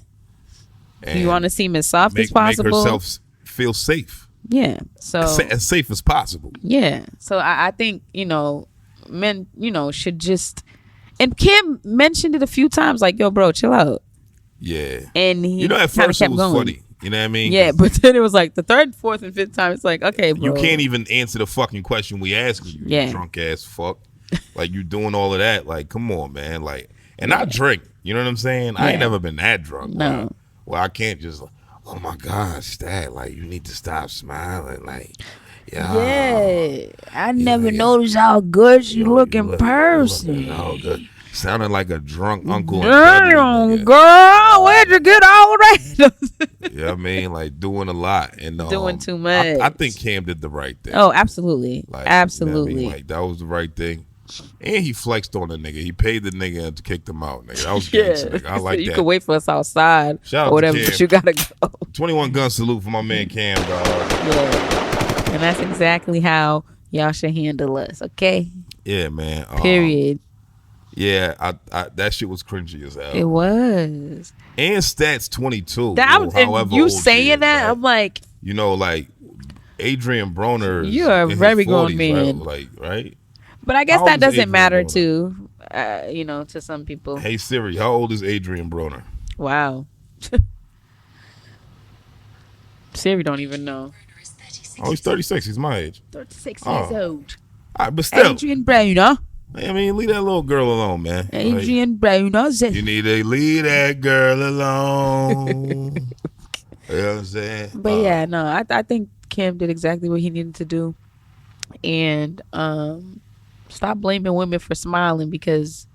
You want to seem as soft as possible. Make herself feel safe. Yeah. So as safe as possible. Yeah. So I think, men, should just, and Kim mentioned it a few times, like, yo, bro, chill out. Yeah. And he at first it was funny. You know what I mean? Yeah, but then it was like the third, fourth, and fifth time, it's like, okay, bro. You can't even answer the fucking question we ask you, you drunk ass fuck. Like, you doing all of that. Like, come on, man. Like, and I drink. You know what I'm saying? I ain't never been that drunk. No. Well, I can't just, oh my gosh, Dad, like, you need to stop smiling. Like, yeah. I never noticed how good you look in person. Oh, good. Sounded like a drunk uncle. Damn, girl, where'd you get all that? Yeah, I mean, like, doing a lot and doing too much. I think Cam did the right thing. Oh, absolutely, like, absolutely. You know what I mean? Like, that was the right thing. And he flexed on the nigga. He paid the nigga to kick them out, nigga. That was gangster, nigga. I like you that. You can wait for us outside Shout or whatever, but you gotta go. 21 gun salute for my man Cam, dog. Yeah, and that's exactly how y'all should handle us, okay? Yeah, man. Period. Yeah, I that shit was cringy as hell. It was. And Stats 22. And you saying that, right? I'm like, like ADRIEN BRONER. You're a very grown man, like, right? But I guess that doesn't matter too, to some people. Hey Siri, how old is ADRIEN BRONER? Wow. Siri don't even know. Oh, he's 36. He's my age. 36 years old. All right, but still. ADRIEN BRONER. I mean, leave that little girl alone, man. ADRIEN BRONER. You need to leave that girl alone. You know what I'm saying? But yeah, no, I think Kim did exactly what he needed to do. And stop blaming women for smiling, because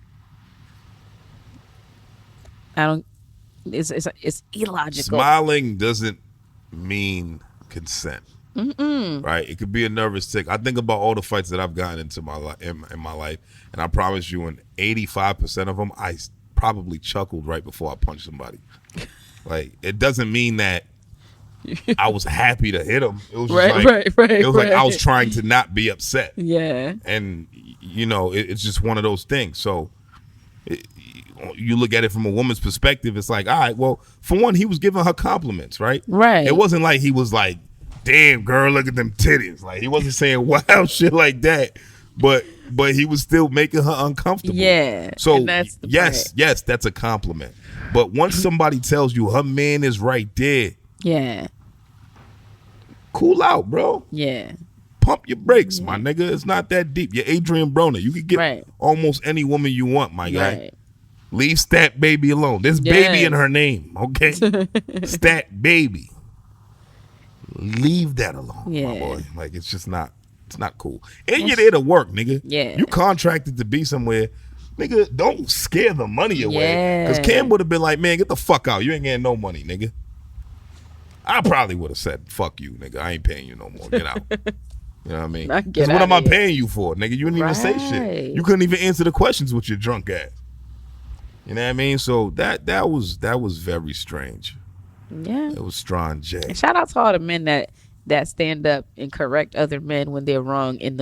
it's illogical. Smiling doesn't mean consent. Right? It could be a nervous tick. I think about all the fights that I've gotten into in my life, and I promise you, in 85% of them, I probably chuckled right before I punched somebody. Like, it doesn't mean that I was happy to hit him. It was just it was like I was trying to not be upset. Yeah. And it's just one of those things. So you look at it from a woman's perspective, it's like, all right, well, for one, he was giving her compliments, right? Right. It wasn't like he was like, damn, girl, look at them titties. Like, he wasn't saying wild shit like that, but he was still making her uncomfortable. Yeah. So yes, that's a compliment. But once somebody tells you her man is right there, yeah, cool out, bro. Yeah. Pump your brakes, my nigga. It's not that deep. You're ADRIEN BRONER. You can get almost any woman you want, my guy. Leave Stat Baby alone. There's baby in her name, okay? Stat Baby. Leave that alone, my boy. Like, it's just not, it's not cool. And you're there to work, nigga. Yeah. You contracted to be somewhere. Nigga, don't scare the money away. Because Cam would have been like, man, get the fuck out. You ain't getting no money, nigga. I probably would have said, fuck you, nigga. I ain't paying you no more. Get out. You know what I mean? Because what am I paying you for, nigga? You didn't even say shit. You couldn't even answer the questions with your drunk ass. You know what I mean? So that was very strange. Yeah. It was strange. And shout out to all the men that stand up and correct other men when they're wrong in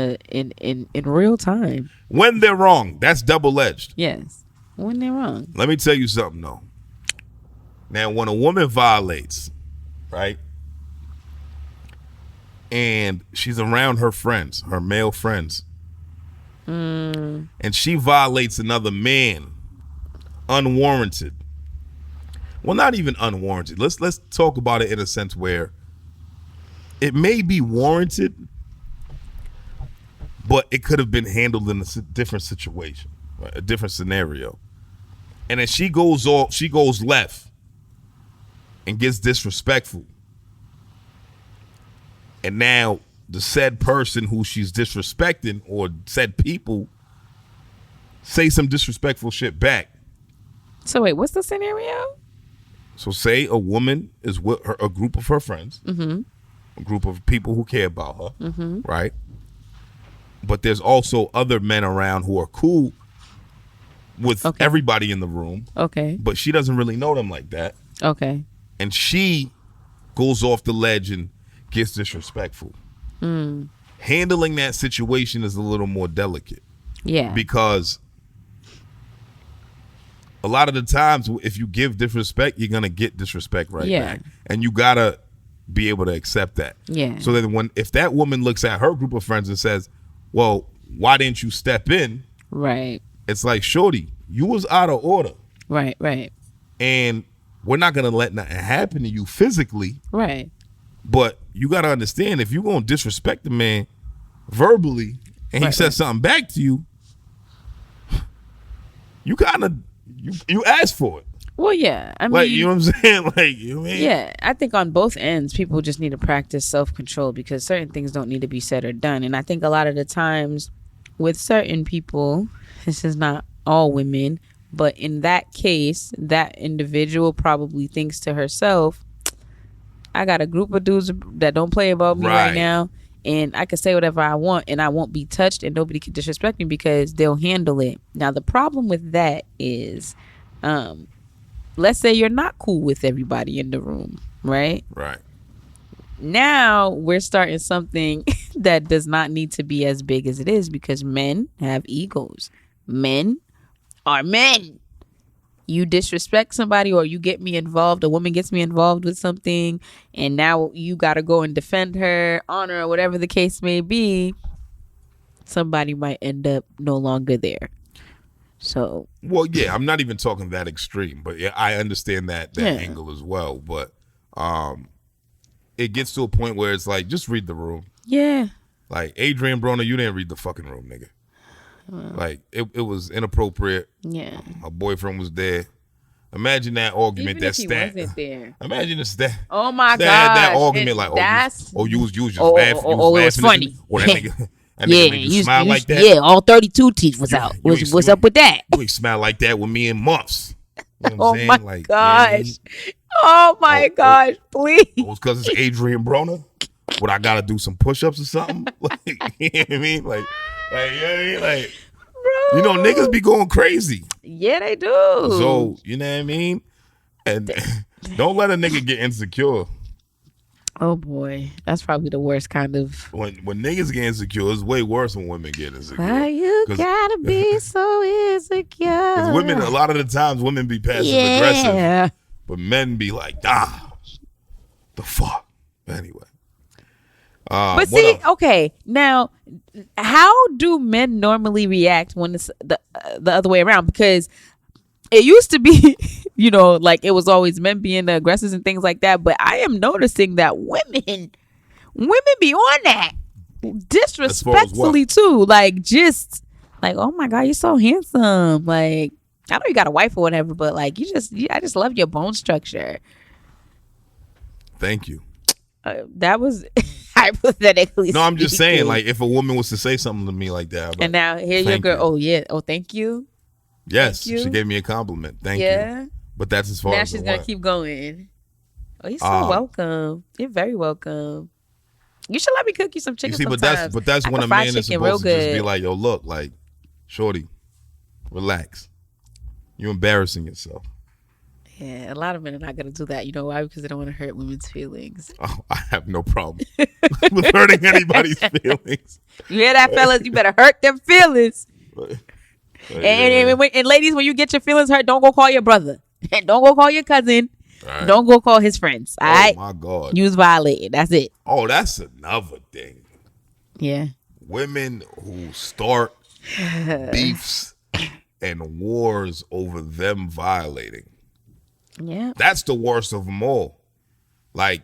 real time. When they're wrong, that's double-edged. Yes. When they're wrong. Let me tell you something though. Now, when a woman violates, right? And she's around her friends, her male friends. And she violates another man unwarranted. Well, not even unwarranted. Let's talk about it in a sense where it may be warranted, but it could have been handled in a different situation, right? A different scenario. And then she goes left and gets disrespectful. And now the said person who she's disrespecting, or said people, say some disrespectful shit back. So wait, what's the scenario? So say a woman is with a group of her friends, a group of people who care about her, right? but there's also other men around who are cool with everybody in the room. Okay. But she doesn't really know them like that. Okay. And she goes off the ledge and gets disrespectful. Handling that situation is a little more delicate. Yeah. Because a lot of the times, if you give disrespect, you're going to get disrespect back. And you got to be able to accept that. Yeah. So that if that woman looks at her group of friends and says, well, why didn't you step in? Right. It's like, shorty, you was out of order. Right, right. And we're not going to let nothing happen to you physically. Right. But you got to understand, if you're going to disrespect the man verbally and he says something back to you, you kind of, you ask for it. Well, yeah. I mean, like, you know what I'm saying? Like, you know what I mean? Yeah, I think on both ends, people just need to practice self-control because certain things don't need to be said or done. And I think a lot of the times with certain people, this is not all women, but in that case, that individual probably thinks to herself, I got a group of dudes that don't play about me right now, and I can say whatever I want and I won't be touched and nobody can disrespect me because they'll handle it. Now, the problem with that is, let's say you're not cool with everybody in the room, right? Right. Now we're starting something that does not need to be as big as it is because men have egos. Men are men. You disrespect somebody or you get me involved, a woman gets me involved with something, and now you got to go and defend her, honor, or whatever the case may be. Somebody might end up no longer there. So, well, yeah, I'm not even talking that extreme, but yeah, I understand that angle as well. But it gets to a point where it's like, just read the room. Yeah. Like, ADRIEN, BRONER, you didn't read the fucking room, nigga. Like, it was inappropriate. Yeah. Her boyfriend was there. Imagine that argument. Even if he wasn't there. Imagine it's that. Oh my God. That argument, like, you was just laughing. It was funny. Or that nigga. That nigga made you smile like that. Yeah, all 32 teeth was out. What's up with that? You ain't smile like that with me in months. You know what Oh I'm saying? my like, gosh. Oh my gosh, please. It was because it's ADRIEN BRONER? Would I gotta do some push-ups or something? Like, you know what I mean? Like, you know what I mean? Like, bro, you know, niggas be going crazy. Yeah, they do. So, you know what I mean? And don't let a nigga get insecure. Oh boy, that's probably the worst kind of. When niggas get insecure, it's way worse when women get insecure. Why you gotta be so insecure? Because women, a lot of the times, women be passive aggressive, but men be like, the fuck. Anyway. But see, okay, now, how do men normally react when it's the other way around? Because it used to be, you know, like it was always men being the aggressors and things like that. But I am noticing that women be on that disrespectfully too. Like, just like, oh my God, you're so handsome. Like, I know you got a wife or whatever, but like, I just love your bone structure. Thank you. That was hypothetically. No, I'm just saying, like, if a woman was to say something to me like that, and now here your girl. Oh yeah. Oh, thank you. Yes, thank you. She gave me a compliment. Thank you. But that's as far now as she's gonna keep going. Oh, you're so welcome. You're very welcome. You should let me cook you some chicken. You see, sometimes. but that's when a man is supposed to just be like, yo, look, like, shorty, relax. You're embarrassing yourself. Yeah, a lot of men are not going to do that. You know why? Because they don't want to hurt women's feelings. Oh, I have no problem with hurting anybody's feelings. You hear that, fellas? You better hurt them feelings. And ladies, when you get your feelings hurt, don't go call your brother. Don't go call your cousin. Right. Don't go call his friends. All right? Oh, my God. You was violated. That's it. Oh, that's another thing. Yeah. Women who start beefs and wars over them violating. Yeah. That's the worst of them all. Like,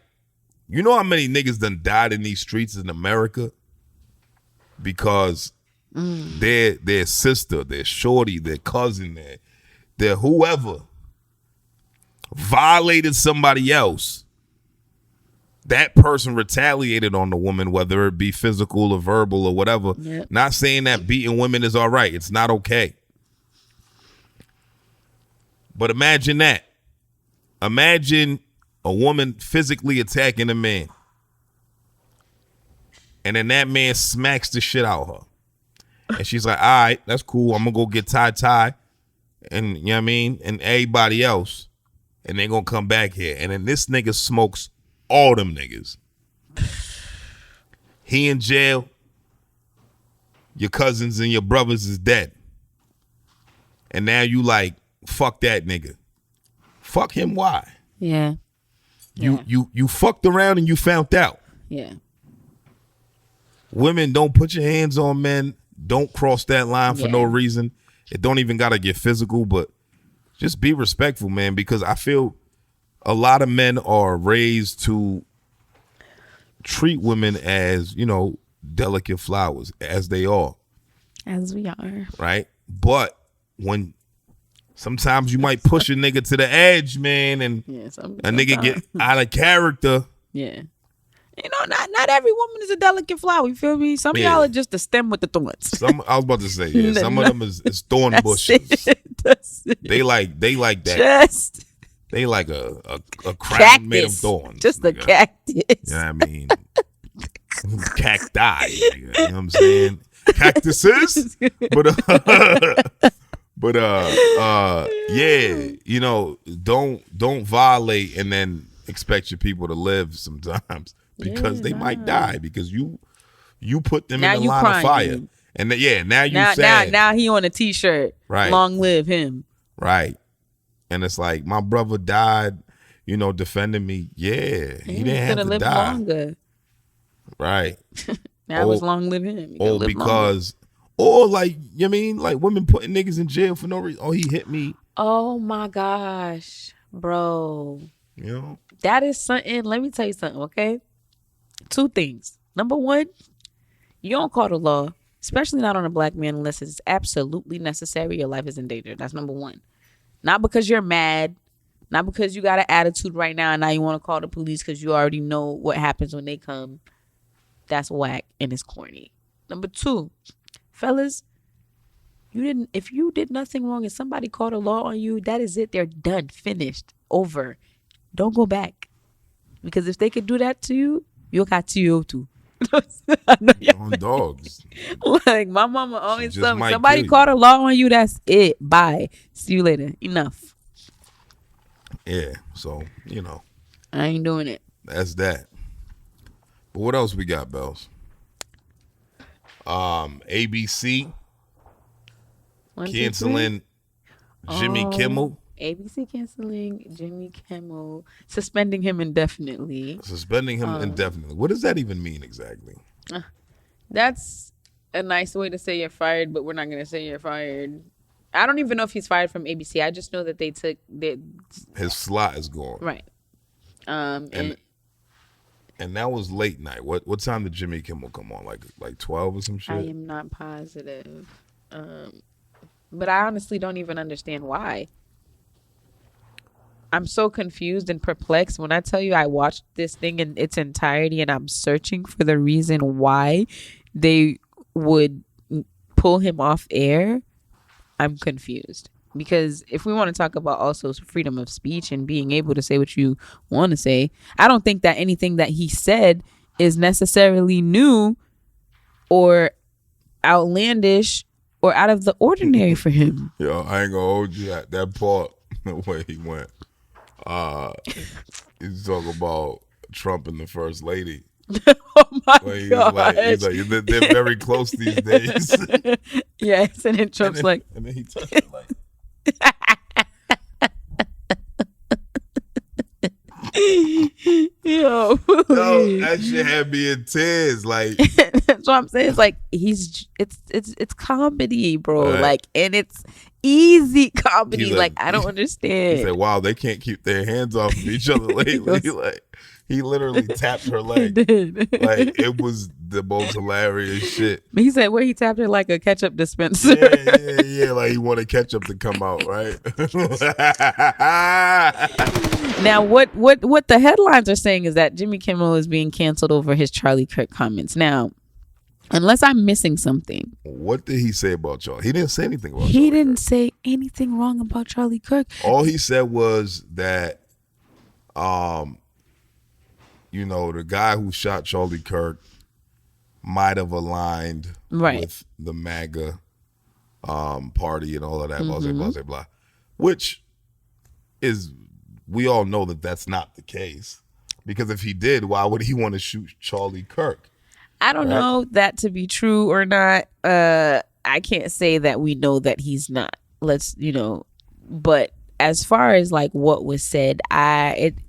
you know how many niggas done died in these streets in America? Because their sister, their shorty, their cousin, their whoever violated somebody else. That person retaliated on the woman, whether it be physical or verbal or whatever. Yep. Not saying that beating women is all right. It's not okay. But imagine that. Imagine a woman physically attacking a man. And then that man smacks the shit out of her. And she's like, all right, that's cool. I'm gonna go get Ty and you know what I mean, and everybody else, and they gonna come back here. And then this nigga smokes all them niggas. He in jail. Your cousins and your brothers is dead. And now you like, fuck that nigga. Fuck him, why? Yeah. You fucked around and you found out. Yeah. Women, don't put your hands on men. Don't cross that line for no reason. It don't even gotta get physical, but just be respectful, man, because I feel a lot of men are raised to treat women as, you know, delicate flowers, as they are. As we are. Right? But when sometimes you might push a nigga to the edge, man, and a nigga get out of character. Yeah. You know, not every woman is a delicate flower. You feel me? Some of y'all are just the stem with the thorns. I was about to say, some of them is thorn bushes. They like that. Just they like a crown cactus made of thorns. Just a cactus. You know what I mean? Cacti. Nigga, you know what I'm saying? Cactuses. But yeah, you know, don't violate and then expect your people to live sometimes. Because they might die because you put them in the line of fire. And now you sad. Now he on a t-shirt. Right. Long live him. Right. And it's like, my brother died, you know, defending me. Yeah. He didn't have to live die. Longer. Right. Now it's long live him. Or like, you know what I mean? Like women putting niggas in jail for no reason. Oh, he hit me. Oh my gosh. Bro. You know? That is something. Let me tell you something, okay? 2 things. Number 1, you don't call the law, especially not on a black man, unless it's absolutely necessary. Your life is in danger. That's number 1. Not because you're mad, not because you got an attitude right now and now you want to call the police because you already know what happens when they come. That's whack and it's corny. Number 2, fellas, if you did nothing wrong and somebody called a law on you, that is it. They're done, finished, over. Don't go back. Because if they could do that to you, you got you too. I know your own dogs. Like my mama always told me, somebody called a law on you, that's it. Bye. See you later. Enough. Yeah. So, you know. I ain't doing it. That's that. But what else we got, Bells? ABC canceling Jimmy Kimmel. ABC canceling Jimmy Kimmel, suspending him indefinitely. What does that even mean exactly? That's a nice way to say you're fired, but we're not going to say you're fired. I don't even know if he's fired from ABC. I just know that they took his slot is gone. Right. And that was late night. What time did Jimmy Kimmel come on? Like 12 or some shit? I am not positive. But I honestly don't even understand why. I'm so confused and perplexed when I tell you I watched this thing in its entirety and I'm searching for the reason why they would pull him off air. I'm confused. Because if we want to talk about also freedom of speech and being able to say what you want to say, I don't think that anything that he said is necessarily new or outlandish or out of the ordinary for him. Yo, I ain't gonna hold you at that part the way he went. He's talking about Trump and the first lady. Oh my God! He's like, they're very close these days. Yes, and then Trump's and then he touched it like. Yo, that shit had me in tears. Like that's what I'm saying. It's like it's comedy, bro. Right. Like, and it's easy comedy. Like I don't understand. He said, "Wow, they can't keep their hands off of each other lately." Like he literally tapped her leg. He did. Like it was the most hilarious shit. He said, "Where he tapped her like a ketchup dispenser." Yeah. Like he wanted ketchup to come out, right? Now, what the headlines are saying is that Jimmy Kimmel is being canceled over his Charlie Kirk comments. Now, unless I'm missing something. What did he say about y'all? He didn't say anything about He didn't say anything wrong about Charlie Kirk. All he said was that, you know, the guy who shot Charlie Kirk might have aligned Right. with the MAGA party and all of that, blah, blah, blah, blah. Which is, we all know that that's not the case. Because if he did, why would he want to shoot Charlie Kirk? I don't know that to be true or not. I can't say that we know that he's not. But as far as like what was said,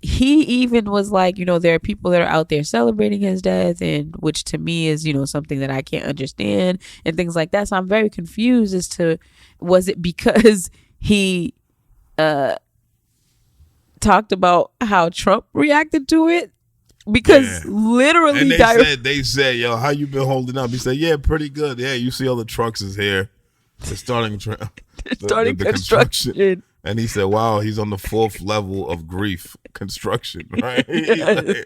he even was like, there are people that are out there celebrating his death, and which to me is, something that I can't understand and things like that. So I'm very confused as to, was it because he talked about how Trump reacted to it? Because literally, and they said, yo, how you been holding up? He said, yeah, pretty good. Yeah, you see all the trucks is here. They're starting the construction. And he said, wow, he's on the 4th level of grief construction, right? Yes.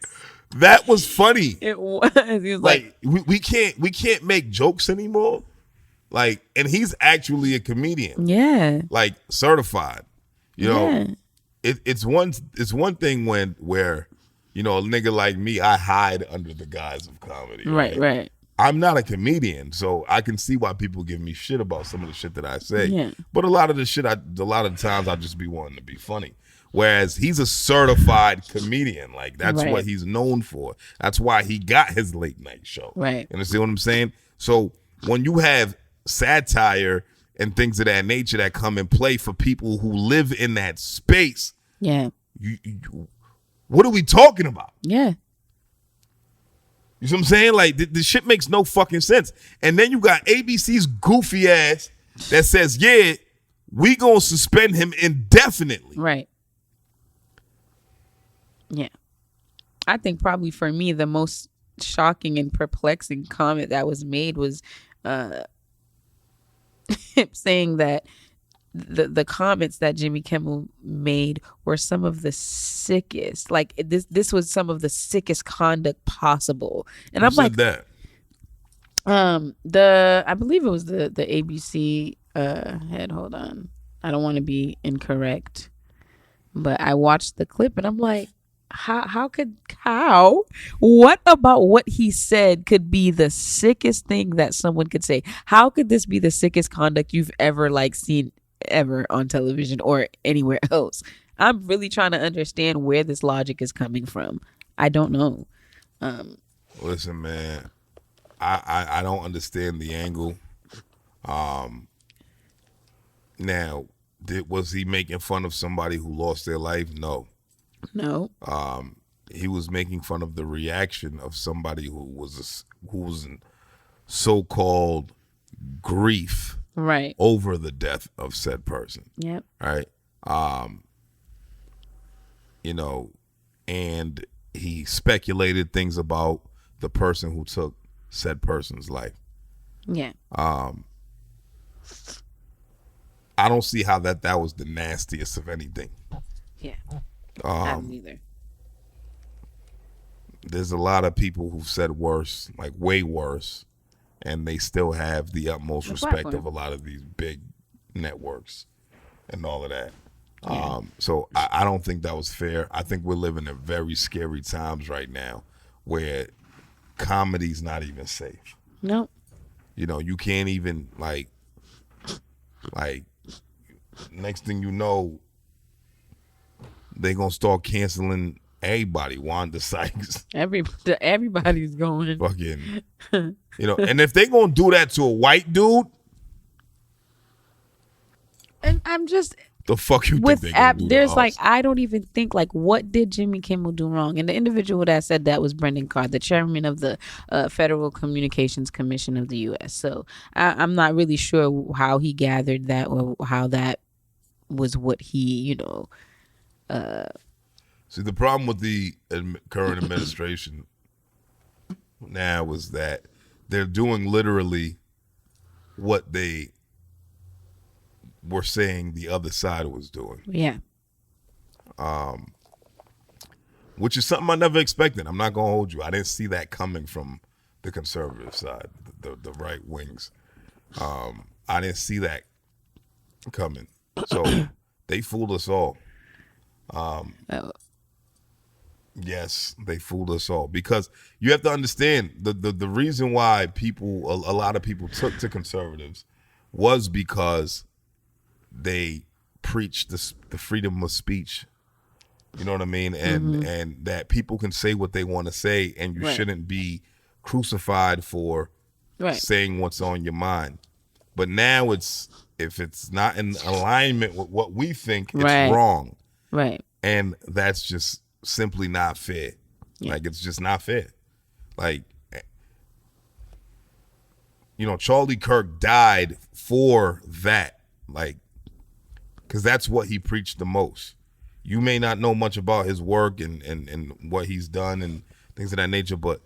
That was funny. It was. He was like we can't make jokes anymore. Like, and he's actually a comedian. Yeah. Like certified. It's one thing where a nigga like me, I hide under the guise of comedy. Right. I'm not a comedian, so I can see why people give me shit about some of the shit that I say. Yeah. But a lot of the times I just be wanting to be funny. Whereas he's a certified comedian. Like, that's what he's known for. That's why he got his late night show. Right. You understand what I'm saying? So when you have satire and things of that nature that come and play for people who live in that space, yeah, what are we talking about? Yeah. You see what I'm saying? Like, the shit makes no fucking sense. And then you got ABC's goofy ass that says, yeah, we gonna suspend him indefinitely. Right. Yeah. I think probably for me, the most shocking and perplexing comment that was made was saying that the comments that Jimmy Kimmel made were some of the sickest. Like, this was some of the sickest conduct possible. And I'm like, that? I believe it was the ABC head. Hold on, I don't want to be incorrect, but I watched the clip and I'm like, what about what he said could be the sickest thing that someone could say? How could this be the sickest conduct you've ever seen ever on television or anywhere else? I'm really trying to understand where this logic is coming from. I don't know. Listen, man, I don't understand the angle. Now, was he making fun of somebody who lost their life? No. He was making fun of the reaction of somebody who was in so-called grief, right, over the death of said person. Yep. Right. And he speculated things about the person who took said person's life. Yeah. I don't see how that was the nastiest of anything. Yeah. I don't either. There's a lot of people who've said worse, like way worse, and they still have the utmost respect of a lot of these big networks and all of that. Yeah. So I don't think that was fair. I think we're living in very scary times right now where comedy's not even safe. No. You can't even like next thing you know, they gonna start canceling everybody. Wanda Sykes. Everybody's going. Fucking, and if they gonna do that to a white dude, and I'm just the fuck you think they gonna do there's to us? I don't even think what did Jimmy Kimmel do wrong? And the individual that said that was Brendan Carr, the chairman of the Federal Communications Commission of the U.S. So I'm not really sure how he gathered that or how that was what he See, the problem with the current administration now is that they're doing literally what they were saying the other side was doing. Yeah. Which is something I never expected. I'm not going to hold you. I didn't see that coming from the conservative side, the right wings. I didn't see that coming. So they fooled us all. Yes, they fooled us all, because you have to understand the reason why a lot of people took to conservatives was because they preached the freedom of speech. You know what I mean? And that people can say what they want to say, and you shouldn't be crucified for saying what's on your mind. But now if it's not in alignment with what we think, it's wrong. Right. And that's just simply not fair. Yeah. Like, it's just not fair. Like, you know, Charlie Kirk died for that. Like, because that's what he preached the most. You may not know much about his work and what he's done and things of that nature, but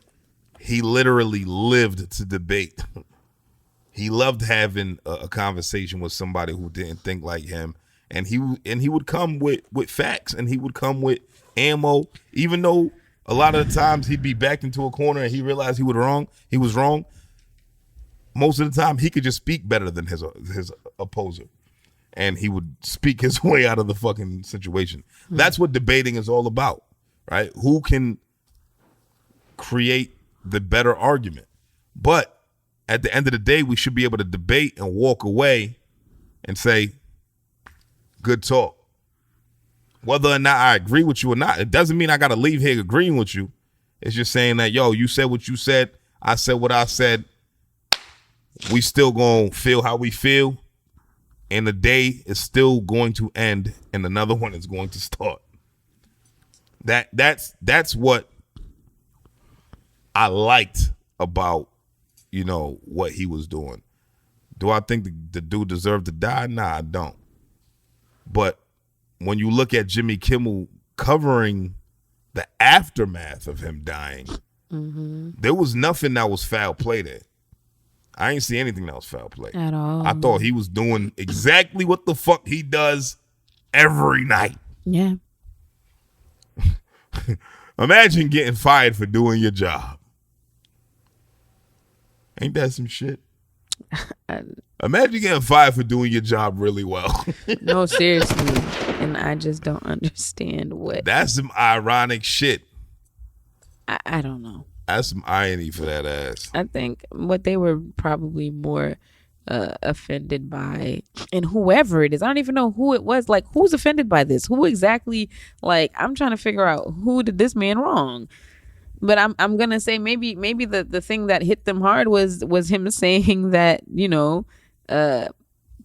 he literally lived to debate. He loved having a conversation with somebody who didn't think like him. And he would come with facts, and he would come with ammo, even though a lot of the times he'd be backed into a corner and he realized he was wrong. Most of the time he could just speak better than his opposer, and he would speak his way out of the fucking situation. That's what debating is all about, right? Who can create the better argument? But at the end of the day, we should be able to debate and walk away and say, good talk. Whether or not I agree with you or not, it doesn't mean I got to leave here agreeing with you. It's just saying that, yo, you said what you said. I said what I said. We still going to feel how we feel. And the day is still going to end, and another one is going to start. That's what I liked about, you know, what he was doing. Do I think the dude deserved to die? Nah, I don't. But when you look at Jimmy Kimmel covering the aftermath of him dying, there was nothing that was foul play there. I ain't see anything that was foul play at all. I thought he was doing exactly what the fuck he does every night. Yeah. Imagine getting fired for doing your job. Ain't that some shit? Imagine getting fired for doing your job really well. No, seriously. And I just don't understand what. That's some ironic shit. I don't know. That's some irony for that ass. I think what they were probably more offended by, and whoever it is, I don't even know who it was. Like, who's offended by this? Who exactly? Like, I'm trying to figure out who did this man wrong. But I'm gonna say maybe the thing that hit them hard was him saying that, you know,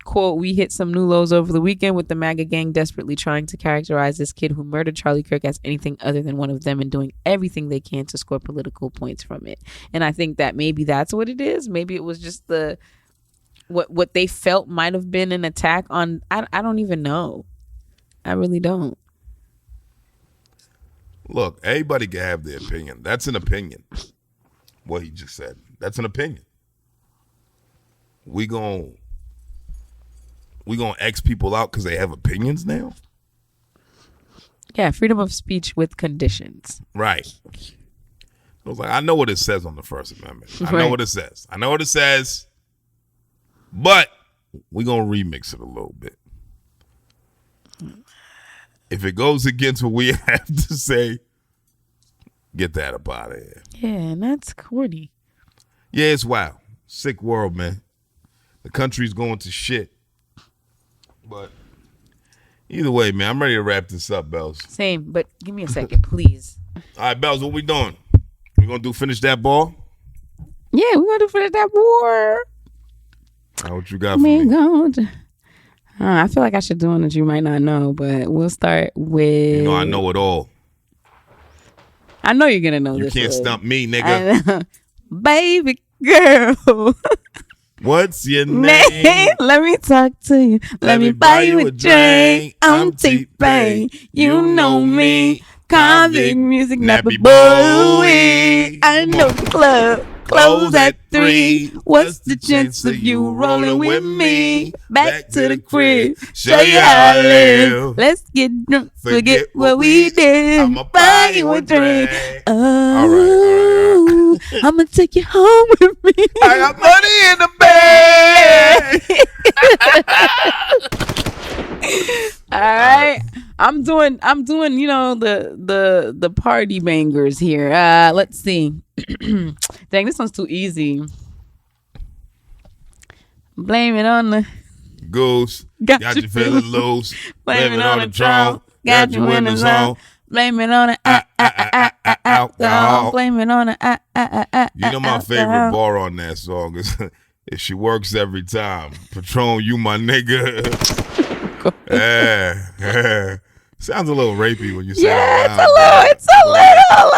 quote, we hit some new lows over the weekend with the MAGA gang desperately trying to characterize this kid who murdered Charlie Kirk as anything other than one of them and doing everything they can to score political points from it. And I think that maybe that's what it is. Maybe it was just what they felt might have been an attack on. I don't even know. I really don't. Look, everybody can have their opinion. That's an opinion. What he just said. That's an opinion. We gon' X people out because they have opinions now? Yeah, freedom of speech with conditions. Right. I was like, I know what it says on the First Amendment. I know what it says. But we gonna remix it a little bit. If it goes against what we have to say, get that up out of here. Yeah, and that's corny. Yeah, it's wild. Sick world, man. The country's going to shit. But either way, man, I'm ready to wrap this up, Bellez. Same, but give me a second, please. All right, Bellez, what we doing? We gonna do finish that ball? Yeah, we're gonna do finish that war. What you got for me? I feel like I should do one that you might not know, but we'll start with. You know, I know it all. I know you're gonna know this. You can't stump me, nigga. Baby girl. What's your name? Let me talk to you. Let me buy you a drink. I'm T-Pain. You know me. Convict music, nappy boy. I know the club. Close at 3. What's the chance of you rolling with me? Back to the crib. Show you how I live. Let's get drunk. Forget what we did. I'ma buy you a drink. All right. I'ma take you home with me. I got money in the bank. All right. I'm doing, you know, the party bangers here. Let's see. Dang, this one's too easy. Blame it on the goose. Got you feeling loose. Blame it on the drone. Got you in the zone. Blame it on the alcohol. Blame it on the You know my favorite bar on that song is if she works every time. Patron, you my nigga. Yeah. Sounds a little rapey when you say it. It's a little.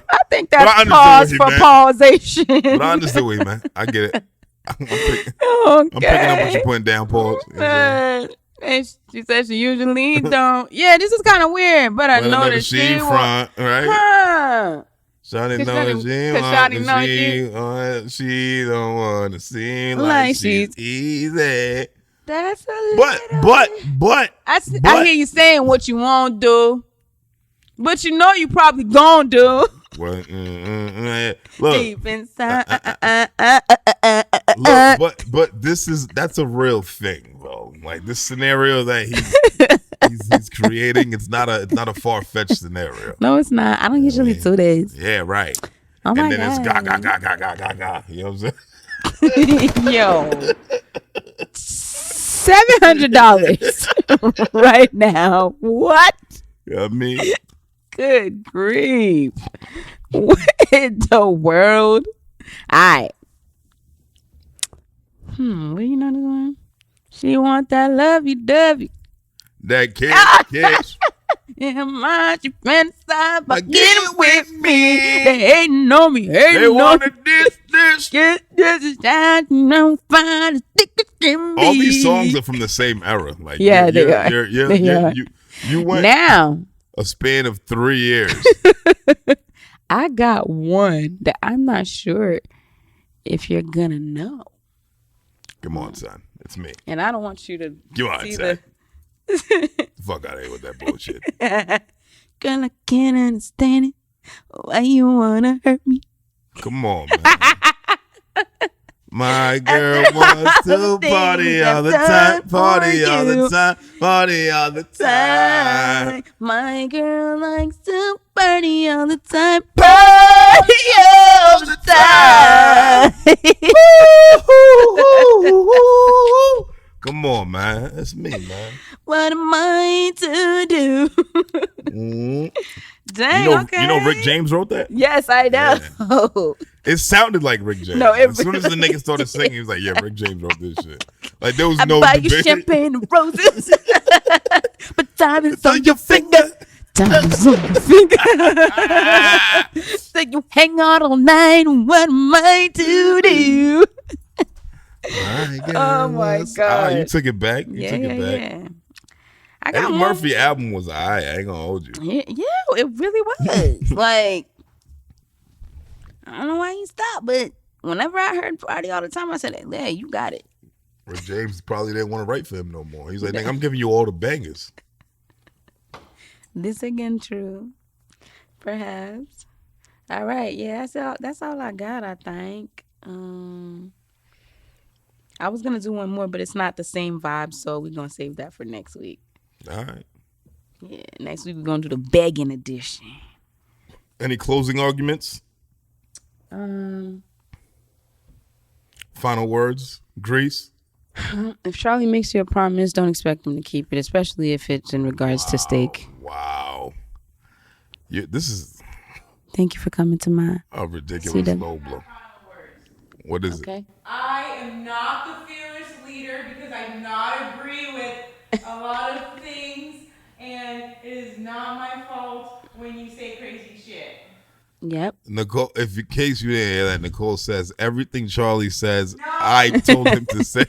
I think that's pause for pausation. But I understand what you meant. I get it. I'm picking up what you're putting down, pause. And she said she usually don't. Yeah, this is kind of weird, but I know that she front, right? Huh. Shawty know that she don't want to seem like she's easy. That's a but I hear you saying what you won't do, but you know you probably gonna do. Look, deep inside. Look, but that's a real thing, bro. Like this scenario that he's creating, it's not a far-fetched scenario. No, it's not. I don't usually do this. Yeah, right. Oh and my then God. it's ga. You know what I'm saying? Yo. $700 right now. What? Yeah, I mean, good grief. What in the world? Alright. What do you know this one? She want that lovey-dovey. That kiss. Yeah, my she fantasize about getting with me. They hating on me. They wanna this. Get this time, no fine as thick as can be. All these songs are from the same era. Like yeah, they are. You went now a span of 3 years. I got one that I'm not sure if you're gonna know. Come on, son. It's me. And I don't want you to Come on, see son. Fuck out of here with that bullshit. Girl, I can't understand it. Why you wanna hurt me? Come on, man. My girl wants to party all the time. Party all the time. Party all the time. My girl likes to party all the time. Party all the time. Come on, man. That's me, man. What am I to do? Dang, you know Rick James wrote that? Yes, I know. Yeah. It sounded like Rick James. No, as soon as the nigga started singing, he was like, yeah, Rick James wrote this shit. Like, there was no buy debate. you champagne and roses. But time is on your finger. Time is on your finger. So you hang out all night. What am I to do? Oh my God. You took it back. You took it back. Yeah. I got Eddie one. Murphy album was alright. I ain't gonna hold you. Yeah, it really was. Like, I don't know why he stopped, but whenever I heard Party all the time, I said, "Yeah, you got it." Rick James probably didn't want to write for him no more. He's like, "Nigga, I'm giving you all the bangers." This again true, perhaps. All right, yeah, that's all I got. I think. I was gonna do one more, but it's not the same vibe, so we're gonna save that for next week. All right. Yeah, next week we're gonna do the begging edition. Any closing arguments? Final words, Grease. If Charlie makes you a promise, don't expect him to keep it, especially if it's in regards to steak. Wow. This is. Thank you for coming to my. A ridiculous low blow. What is it? I am not the fearless leader because I do not agree with a lot of things, and it is not my fault when you say crazy shit. Yep. Nicole, in case you didn't hear that, Nicole says everything Charlie says, no. I told him to say.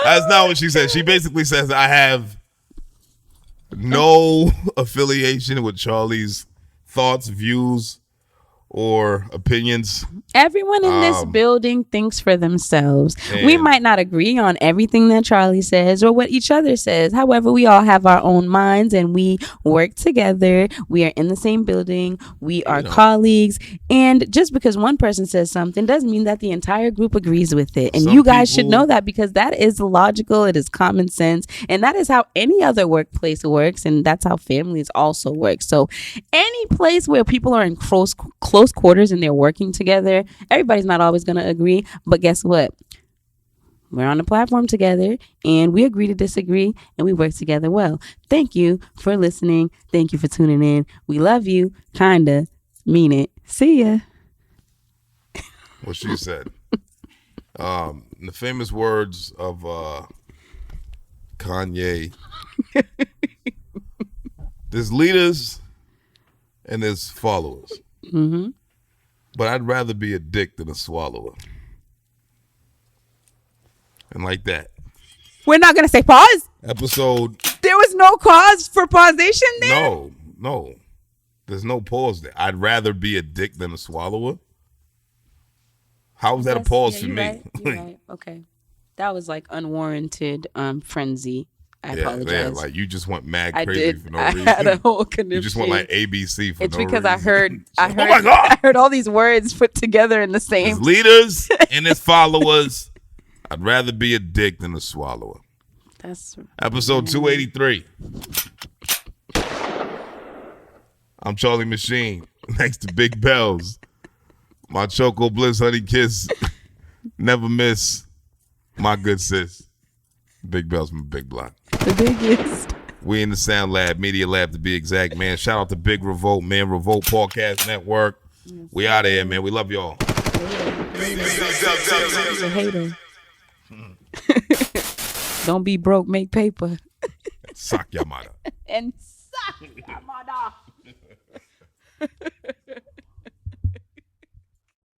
That's not what she said. She basically says, I have no affiliation with Charlie's thoughts, views, or opinions. Everyone in this building thinks for themselves. We might not agree on everything that Charlie says or what each other says. However, we all have our own minds and we work together. We are in the same building. We are colleagues. And just because one person says something doesn't mean that the entire group agrees with it. And you guys should know that, because that is logical. It is common sense. And that is how any other workplace works. And that's how families also work. So any place where people are in close quarters and they're working together, everybody's not always going to agree, but guess what? We're on the platform together and we agree to disagree and we work together well. Thank you for listening. Thank you for tuning in. We love you. Kinda. Mean it. See ya. What she said. The famous words of Kanye. There's leaders and there's followers. Mm-hmm. But I'd rather be a dick than a swallower. And like that. We're not going to say pause. Episode. There was no cause for pausation there? No. There's no pause there. I'd rather be a dick than a swallower. How was that a pause for me? You're right. Okay. That was like unwarranted frenzy. I apologize. Yeah, like you just went mad crazy for no reason. I had a whole conniption. You just went like ABC for no reason. It's because I heard oh my God. I heard all these words put together in the same. His leaders and his followers. I'd rather be a dick than a swallower. That's episode 283. I'm Charlie Machine. Next to Big Bells. My Choco Bliss Honey Kiss. Never miss. My good sis. Big Bells from Big Block. The biggest. We in the Sound Lab, Media Lab to be exact, man. Shout out to Big Revolt, man. Revolt Podcast Network. We out of here, man. We love y'all. He's a hater. Don't be broke, make paper. Suck your mother. And suck your mother.